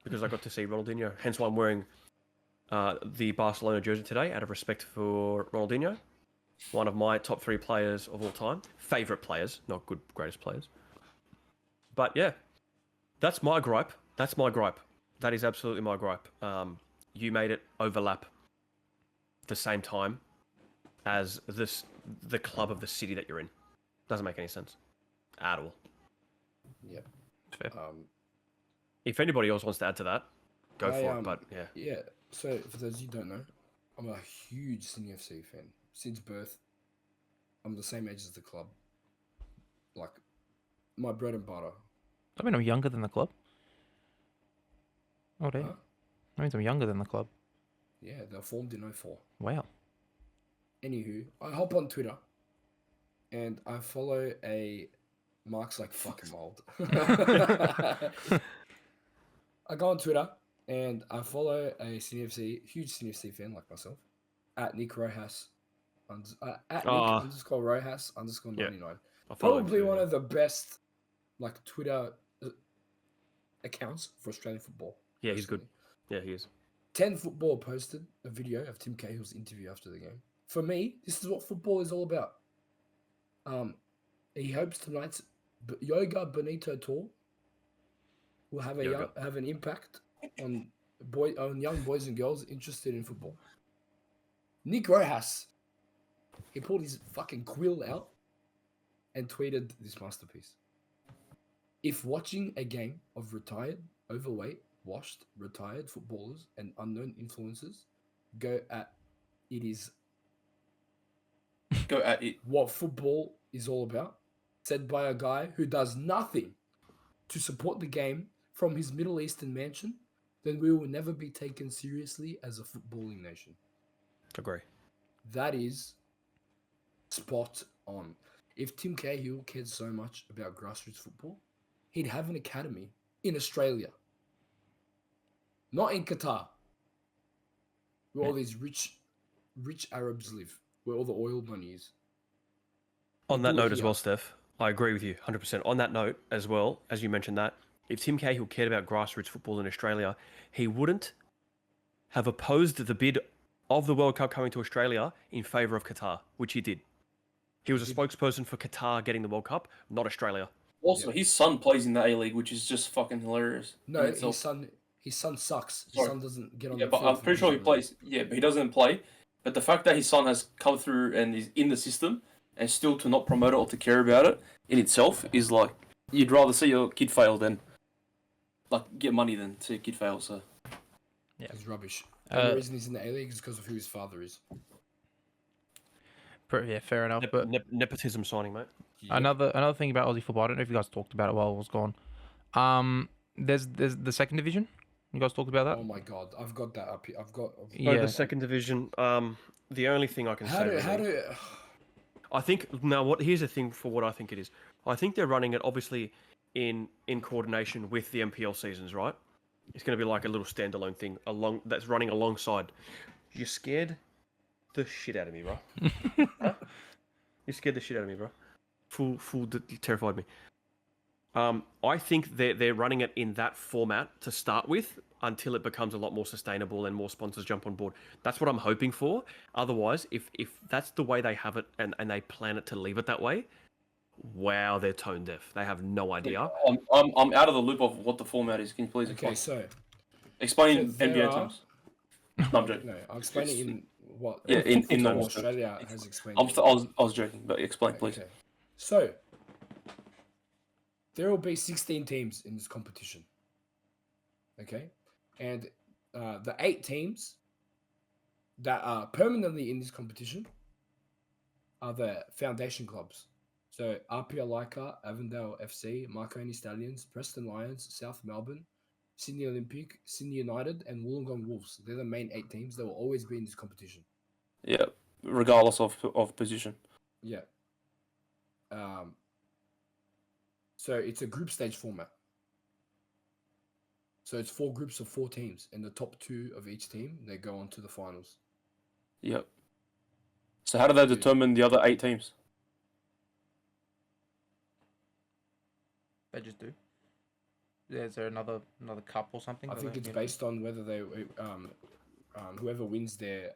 S3: because I got to see Ronaldinho. Hence why I'm wearing the Barcelona jersey today, out of respect for Ronaldinho, one of my top 3 players of all time, favorite players, not good greatest players. But yeah, that's my gripe. That is absolutely my gripe. You made it overlap the same time as the club of the city that you're in. Doesn't make any sense at all.
S1: Yep.
S2: Fair.
S3: If anybody else wants to add to that, go for it. But yeah.
S1: Yeah. So for those you don't know, I'm a huge Sydney FC fan since birth. I'm the same age as the club. Like my bread and butter.
S2: I mean, I'm younger than the club. Oh, dear.
S1: Huh?
S2: That means I'm younger than the club.
S1: Yeah, they're formed in 04.
S2: Wow.
S1: Anywho, I hop on Twitter and I follow a Mark's like fucking old. I go on Twitter and I follow a CFC, huge CFC fan like myself, at Nick Rojas, at Nick_Rojas _99.
S3: Yeah. I follow him
S1: Probably
S3: too,
S1: one
S3: yeah.
S1: of the best like Twitter accounts for Australian football.
S3: Yeah, he's good.
S1: personally.
S3: Yeah, he is.
S1: 10 Football posted a video of Tim Cahill's interview after the game. For me, this is what football is all about. He hopes tonight's Yoga Bonito tour will have have an impact on young boys and girls interested in football. Nick Rojas, he pulled his fucking quill out and tweeted this masterpiece. If watching a game of retired, overweight, washed, retired footballers and unknown influencers go at it. What football is all about, said by a guy who does nothing to support the game from his Middle Eastern mansion, then we will never be taken seriously as a footballing nation.
S3: Agree.
S1: That is spot on. If Tim Cahill cared so much about grassroots football, he'd have an academy in Australia, not in Qatar, where all these rich Arabs live, where all the oil money is.
S3: On that note as well, Steph, I agree with you 100%. On that note as well, as you mentioned that, if Tim Cahill cared about grassroots football in Australia, he wouldn't have opposed the bid of the World Cup coming to Australia in favour of Qatar, which he did. He was a spokesperson for Qatar getting the World Cup, not Australia.
S4: Also, his son plays in the A-League, which is just fucking hilarious.
S1: No, his son sucks. His son doesn't get on the
S4: field. Yeah, but I'm pretty sure he plays. Yeah, but he doesn't play. But the fact that his son has come through and is in the system and still to not promote it or to care about it in itself is like, you'd rather see your kid fail than like get money than see a kid fail. So
S1: yeah, it's rubbish. The reason he's in the A-League is because of who his father is.
S2: Yeah, fair enough. But
S3: nepotism signing, mate.
S2: Yeah. Another thing about Aussie football, I don't know if you guys talked about it while I was gone. There's the second division. You guys talked about that?
S1: Oh my god, I've got that up here.
S3: The second division. The only thing I can say. I think here's the thing for what I think it is. I think they're running it obviously in coordination with the MPL seasons, right? It's going to be like a little standalone thing that's running alongside. You scared the shit out of me, bro. Huh? You scared the shit out of me, bro. Terrified me. I think they're running it in that format to start with until it becomes a lot more sustainable and more sponsors jump on board. That's what I'm hoping for. Otherwise, if that's the way they have it and they plan it to leave it that way, wow, they're tone deaf. They have no idea.
S4: I'm out of the loop of what the format is. Can you please explain?
S1: Okay, so
S4: explain NBA terms. No, I'm joking.
S1: No, I'll explain it in what.
S4: Yeah, in
S1: Australia has explained.
S4: I was joking, but explain, please.
S1: Okay. So there will be 16 teams in this competition. Okay, and the 8 teams that are permanently in this competition are the foundation clubs. So RPL Leica, Avondale FC, Marconi Stallions, Preston Lions, South Melbourne, Sydney Olympic, Sydney United, and Wollongong Wolves. They're the main 8 teams that will always be in this competition.
S4: Yeah, regardless of position.
S1: Yeah. So it's a group stage format. So it's 4 groups of 4 teams, and the top 2 of each team, they go on to the finals.
S4: Yep. So how do they determine the other 8 teams?
S2: They just do. Is there another cup or something?
S1: I think it's based on whether they whoever wins their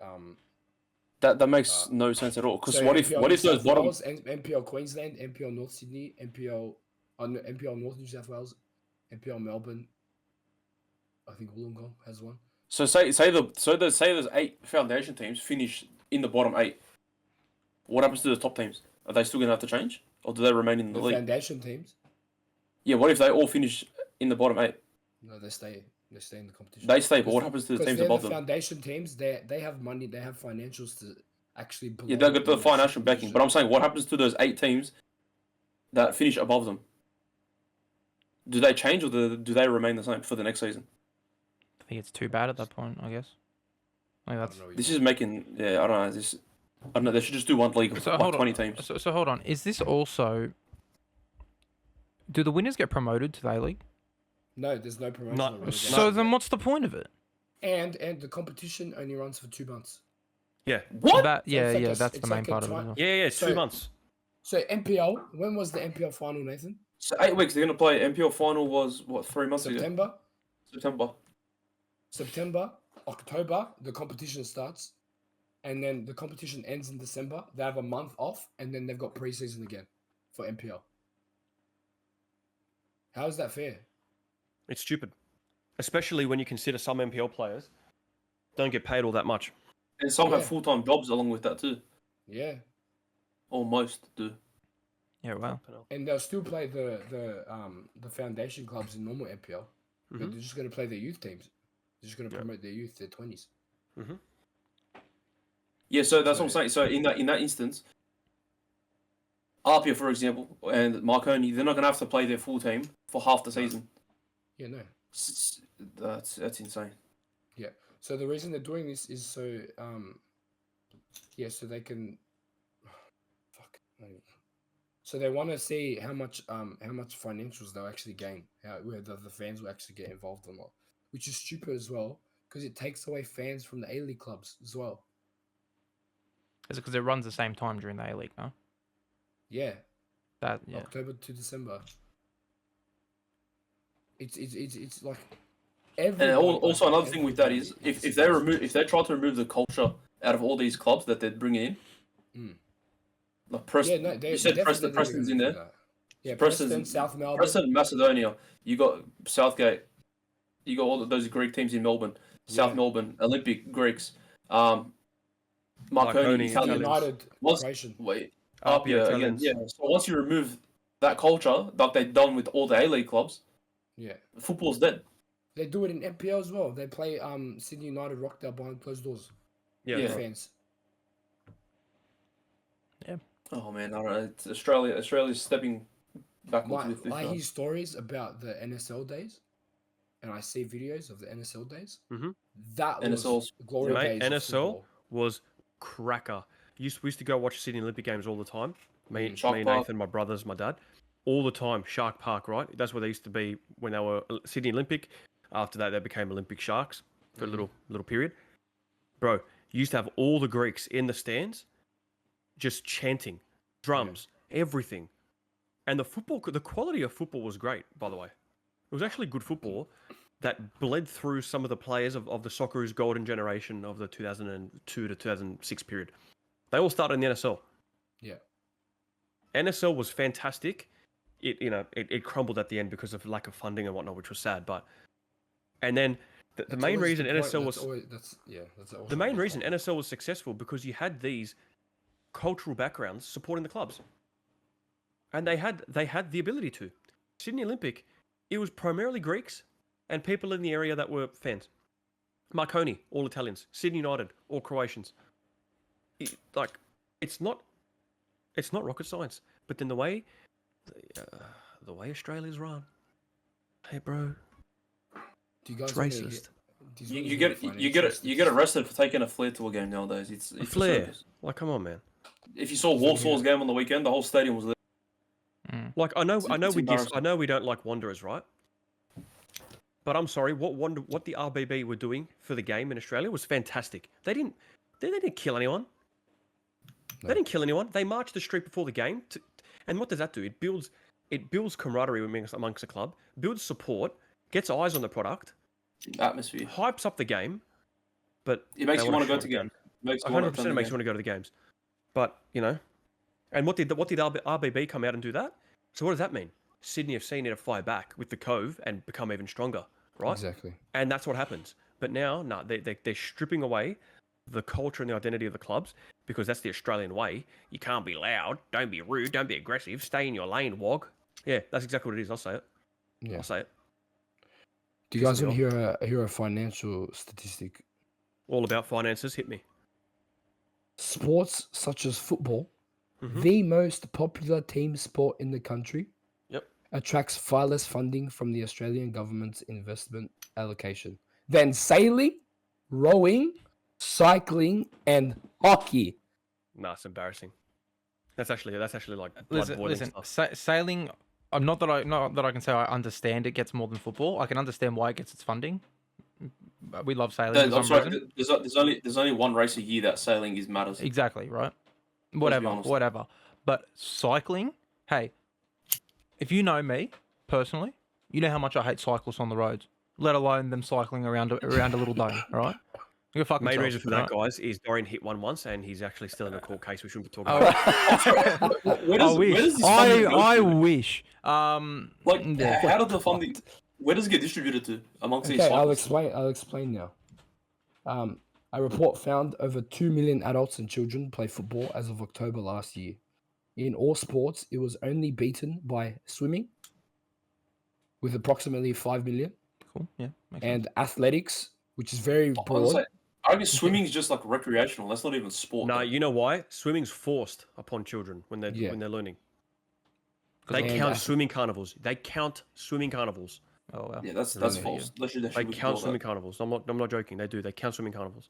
S4: That makes no sense at all. Because
S1: so
S4: what if those bottom
S1: MPL Queensland, MPL North Sydney, MPL North New South Wales, MPL Melbourne. I think Wollongong has one.
S4: So say those 8 foundation teams finish in the bottom 8. What happens to the top teams? Are they still gonna have to change, or do they remain in the league?
S1: Foundation teams.
S4: Yeah. What if they all finish in the bottom 8?
S1: No, they stay in the competition.
S4: They stay, but what happens to the teams above them?
S1: Foundation teams, they have money, they have financials to actually.
S4: Yeah, they get the financial backing. But I'm saying, what happens to those 8 teams that finish above them? Do they change, or do they remain the same for the next season?
S2: I think it's too bad at that point, I guess.
S4: This is making I don't know. They should just do one league of 20 teams.
S2: So hold on. Is this also? Do the winners get promoted to the A-League?
S1: No, there's no promotion.
S3: No,
S1: or relegation.
S2: So then, what's the point of it?
S1: And the competition only runs for 2 months.
S3: Yeah.
S4: What?
S2: That
S1: So it's like a-
S2: that's the
S1: it's
S2: main
S1: like a
S2: part of it.
S1: twi-
S2: as well.
S3: Yeah,
S1: So-
S3: 2 months.
S1: So MPL, when was the MPL final, Nathan?
S4: So 8 weeks. They're gonna play. MPL final was what 3 months ago.
S1: September,
S4: September.
S1: October, the competition starts, and then the competition ends in December. They have a month off, and then they've got preseason again for MPL. How is that fair?
S3: It's stupid, especially when you consider some MPL players don't get paid all that much.
S4: And some have
S1: Yeah.
S4: full-time jobs along with that too.
S1: Yeah,
S4: Or most do.
S2: Yeah, well,
S1: and they'll still play the foundation clubs in normal MPL, but
S3: Mhm.
S1: they're just going to play their youth teams. They're just going to
S3: Yeah.
S1: promote their youth, their 20s.
S4: Yeah, so that's what I'm
S1: So-
S4: saying. So in that instance, Apia, for example, and Marconi, they're not gonna have to play their full team for half the season.
S1: Yeah, no.
S4: That's insane.
S1: Yeah. So the reason they're doing this is so so they can fuck. So they want to see how much financials they'll actually gain, whether the fans will actually get involved or not, which is stupid as well because it takes away fans from the A-League clubs as well.
S2: is it because it runs the same time during the A League? No,
S1: Yeah,
S2: yeah.
S1: October to December. It's like every.
S4: And also another thing with that is if they try to remove the culture out of all these clubs that they're bringing in, like Preston,
S1: Yeah, no,
S4: you said
S1: definitely
S4: Preston's in
S1: gonna do
S4: there.
S1: that. Yeah,
S4: Preston's-
S1: Preston, South Melbourne.
S4: Preston, Macedonia. You got Southgate. You got all those Greek teams in Melbourne, South
S1: Yeah.
S4: Melbourne, Olympic Greeks,
S3: Marconi,
S4: Marconi, Italian.
S1: United,
S4: Once-
S1: Croatian.
S4: Wait,
S3: Apia,
S4: Apia again.
S3: Italians.
S4: Yeah. So once you remove that culture, like they've done with all the A-League clubs,
S1: Yeah.
S4: football's dead.
S1: They do it in MPL as well. They play Sydney United Rockdale behind closed doors.
S3: Yeah.
S4: Yeah.
S1: For fans.
S4: Oh man, I don't know. It's Australia's stepping backwards with this.
S1: I hear stories about the NSL days, and I see videos of the NSL days.
S3: Mhm.
S1: That was
S4: NSL's
S1: glory
S3: Mate,
S1: days. of
S3: NSL
S1: football.
S3: was cracker. We used to go watch Sydney Olympic games all the time. Me,
S4: Shark
S3: me
S4: Park.
S3: Nathan, my brothers, my dad, all the time. Shark Park, right? That's where they used to be when they were Sydney Olympic. After that, they became Olympic Sharks for a little period. Bro, you used to have all the Greeks in the stands, just chanting, drums, everything, and the quality of football was great. By the way, it was actually good football that bled through some of the players of the Socceroos golden generation of the 2002 to 2006 period. They all started in the NSL.
S1: Yeah.
S3: NSL was fantastic. It crumbled at the end because of lack of funding and whatnot, which was sad. And then the
S1: That's
S3: main
S1: always
S3: reason
S1: the point.
S3: NSL
S1: That's
S3: was
S1: always, that's always
S3: the main reason NSL was successful because you had these cultural backgrounds supporting the clubs, and they had the ability to. Sydney Olympic, it was primarily Greeks and people in the area that were fans. Marconi, all Italians. Sydney United, all Croatians. It's not rocket science. But then the way Australia's run, hey bro,
S1: Do you guys
S3: it's
S1: wanna
S3: racist.
S1: do you
S4: You
S1: guys wanna
S4: get arrested for taking a flare to a game nowadays. It's
S3: A
S4: a
S3: flare.
S4: circus.
S3: Like, come on, man.
S4: If you saw Warsaw's game on the weekend, the whole stadium was lit.
S3: Like, I know
S4: It's
S3: we
S4: embarrassing.
S3: I know we don't like Wanderers, right? But I'm sorry, what the RBB were doing for the game in Australia was fantastic. They didn't kill anyone.
S1: No.
S3: They didn't kill anyone. They marched the street before the game. And what does that do? It builds camaraderie amongst the club, builds support, gets eyes on the product,
S4: Atmosphere.
S3: hypes up the game. But
S4: It makes
S3: they
S4: you want to go
S3: shut
S4: to
S3: it down.
S4: games. Makes you
S3: 100%
S4: want
S3: it makes you want to go to the games. But, and what did RBB come out and do that? So what does that mean? Sydney FC need to fire back with the Cove and become even stronger, right?
S1: Exactly.
S3: And that's what happens. But now, no, they're stripping away the culture and the identity of the clubs because that's the Australian way. You can't be loud, don't be rude, don't be aggressive, stay in your lane, wog. Yeah, that's exactly what it is. I'll say it.
S1: Yeah.
S3: I'll say it.
S1: Do you guys
S3: Piss
S1: want
S3: me
S1: to hear a financial statistic?
S3: All about finances. Hit me.
S1: Sports such as football,
S3: Mhm.
S1: the most popular team sport in the country,
S3: Yep.
S1: attracts far less funding from the Australian government's investment allocation than sailing, rowing, cycling, and hockey.
S3: Nah, it's embarrassing. That's actually like blood
S2: Listen,
S3: boiling
S2: listen.
S3: stuff.
S2: Sailing, not that I can say I understand it gets more than football. I can understand why it gets its funding. We love sailing for
S4: I'm
S2: some
S4: sorry.
S2: reason.
S4: There's only one race a year that sailing is matters.
S2: Exactly, right?
S4: be
S2: Whatever,
S4: honest.
S2: whatever. But cycling, hey, if you know me personally, you know how much I hate cyclists on the roads, let alone them cycling around a little dome, all right? You're fucking
S3: Main
S2: tough,
S3: reason for that,
S2: right?
S3: guys, is Dorian hit one once, and he's actually still in a court case. We shouldn't be talking
S2: Oh,
S3: about.
S4: Where
S2: I
S4: does
S2: wish.
S4: this funding go
S2: I
S4: to?
S2: wish.
S4: Like,
S2: Yeah.
S4: how did the funding? Where does it get distributed to amongst these
S1: Okay,
S4: cyclists?
S1: I'll explain now. A report found over 2 million adults and children play football as of October last year. In all sports, it was only beaten by swimming, with approximately 5 million,
S2: Cool. Yeah. Makes sense.
S1: and athletics, which is very
S4: I was
S1: broad.
S4: like, I guess swimming is just like recreational. That's not even sport.
S3: No,
S4: though.
S3: you know why? Swimming's forced upon children when they're
S1: Yeah.
S3: learning.
S2: 'Cause
S3: They
S1: And
S3: count
S1: ath-
S3: swimming carnivals. They count swimming carnivals.
S2: Oh well.
S4: Yeah, that's
S1: Really?
S4: false. They should
S3: They
S4: withdraw
S3: count
S4: that.
S3: swimming carnivals. I'm not joking. They do. They count swimming carnivals.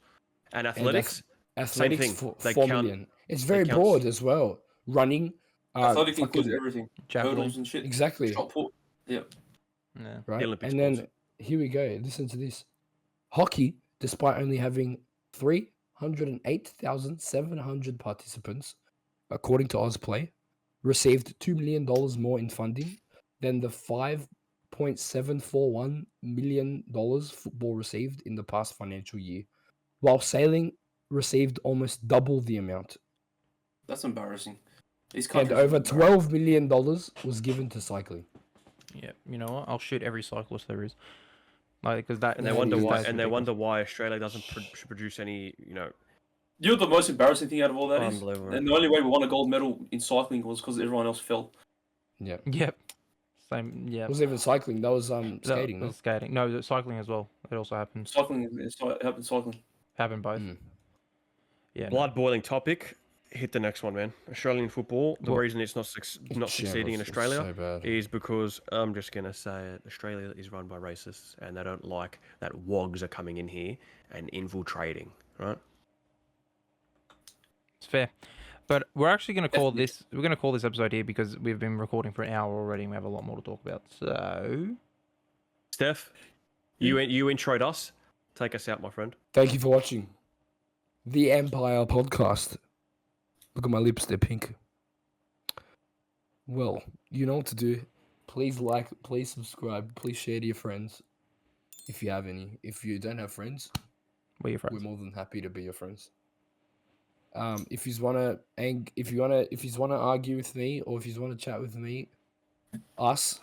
S3: And
S1: and
S3: athletics,
S1: athletics
S3: thing.
S1: for
S3: They
S1: 4
S3: count-
S1: million. It's very
S3: count-
S1: broad as well. Running,
S4: Athletics includes
S1: fucking-
S4: everything.
S2: Javelin.
S4: Hurdles and shit.
S1: exactly,
S4: Shot put. Yeah.
S2: Yeah.
S1: right?
S3: Olympic
S1: And then
S3: sports.
S1: here we go. Listen to this. Hockey, despite only having 308,700 participants, according to Ozplay, received $2 million more in funding than the $5.741 million football received in the past financial year, while sailing received almost double the amount.
S4: That's embarrassing. These
S1: And
S4: countries
S1: over
S4: are embarrassing.
S1: $12 million was given to cycling.
S2: Yeah. You know what? I'll shoot every cyclist there is. Like, because that.
S3: And they
S1: Yeah,
S3: wonder
S1: it
S3: why.
S1: is
S3: And they
S2: ridiculous.
S3: wonder why Australia doesn't produce any.
S4: You know the most embarrassing thing out of all that is?
S3: Unbelievable.
S4: And the only way we won a gold medal in cycling was because everyone else fell.
S1: Yeah.
S2: Yep. Same. Yeah.
S1: It wasn't even cycling, that was skating.
S2: No,
S1: No?
S2: skating. No, cycling as well. It also happens.
S4: Cycling happened cycling.
S2: Happen both.
S1: Mm.
S2: Yeah. No.
S3: Blood boiling topic. Hit the next one, man. Australian football. The
S2: What?
S3: reason it's not succeeding in
S1: Shambles, it's
S3: Australia
S1: so bad.
S3: is because I'm just gonna say it. Australia is run by racists, and they don't like that wogs are coming in here and infiltrating. Right?
S2: It's fair. But we're actually going to call this. We're going to call this episode here because we've been recording for an hour already, and we have a lot more to talk about. So,
S3: Steph, you introed us. Take us out, my friend.
S1: Thank you for watching the Empire podcast. Look at my lips, they're pink. Well, you know what to do. Please like, please subscribe, please share to your friends if you have any. If you don't have friends,
S2: we're your
S1: we're
S2: friends.
S1: more than happy to be your friends. If you wanna argue with me, or if you wanna chat with me, us,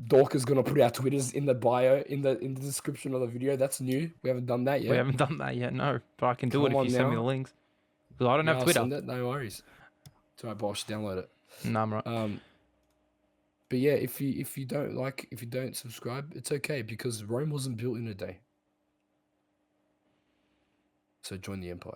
S1: Dork is gonna put our Twitters in the bio, in the description of the video. That's new. We haven't done that yet.
S2: We haven't done that yet, no. But I can do it
S1: Come
S2: if you
S1: on
S2: send me
S1: now.
S2: the links. Because I don't
S1: Yeah,
S2: have
S1: I'll
S2: Twitter.
S1: send it, no worries. It's alright, boss. Download it.
S2: No, I'm right.
S1: But yeah, if you don't subscribe, it's okay because Rome wasn't built in a day. So join the Empire.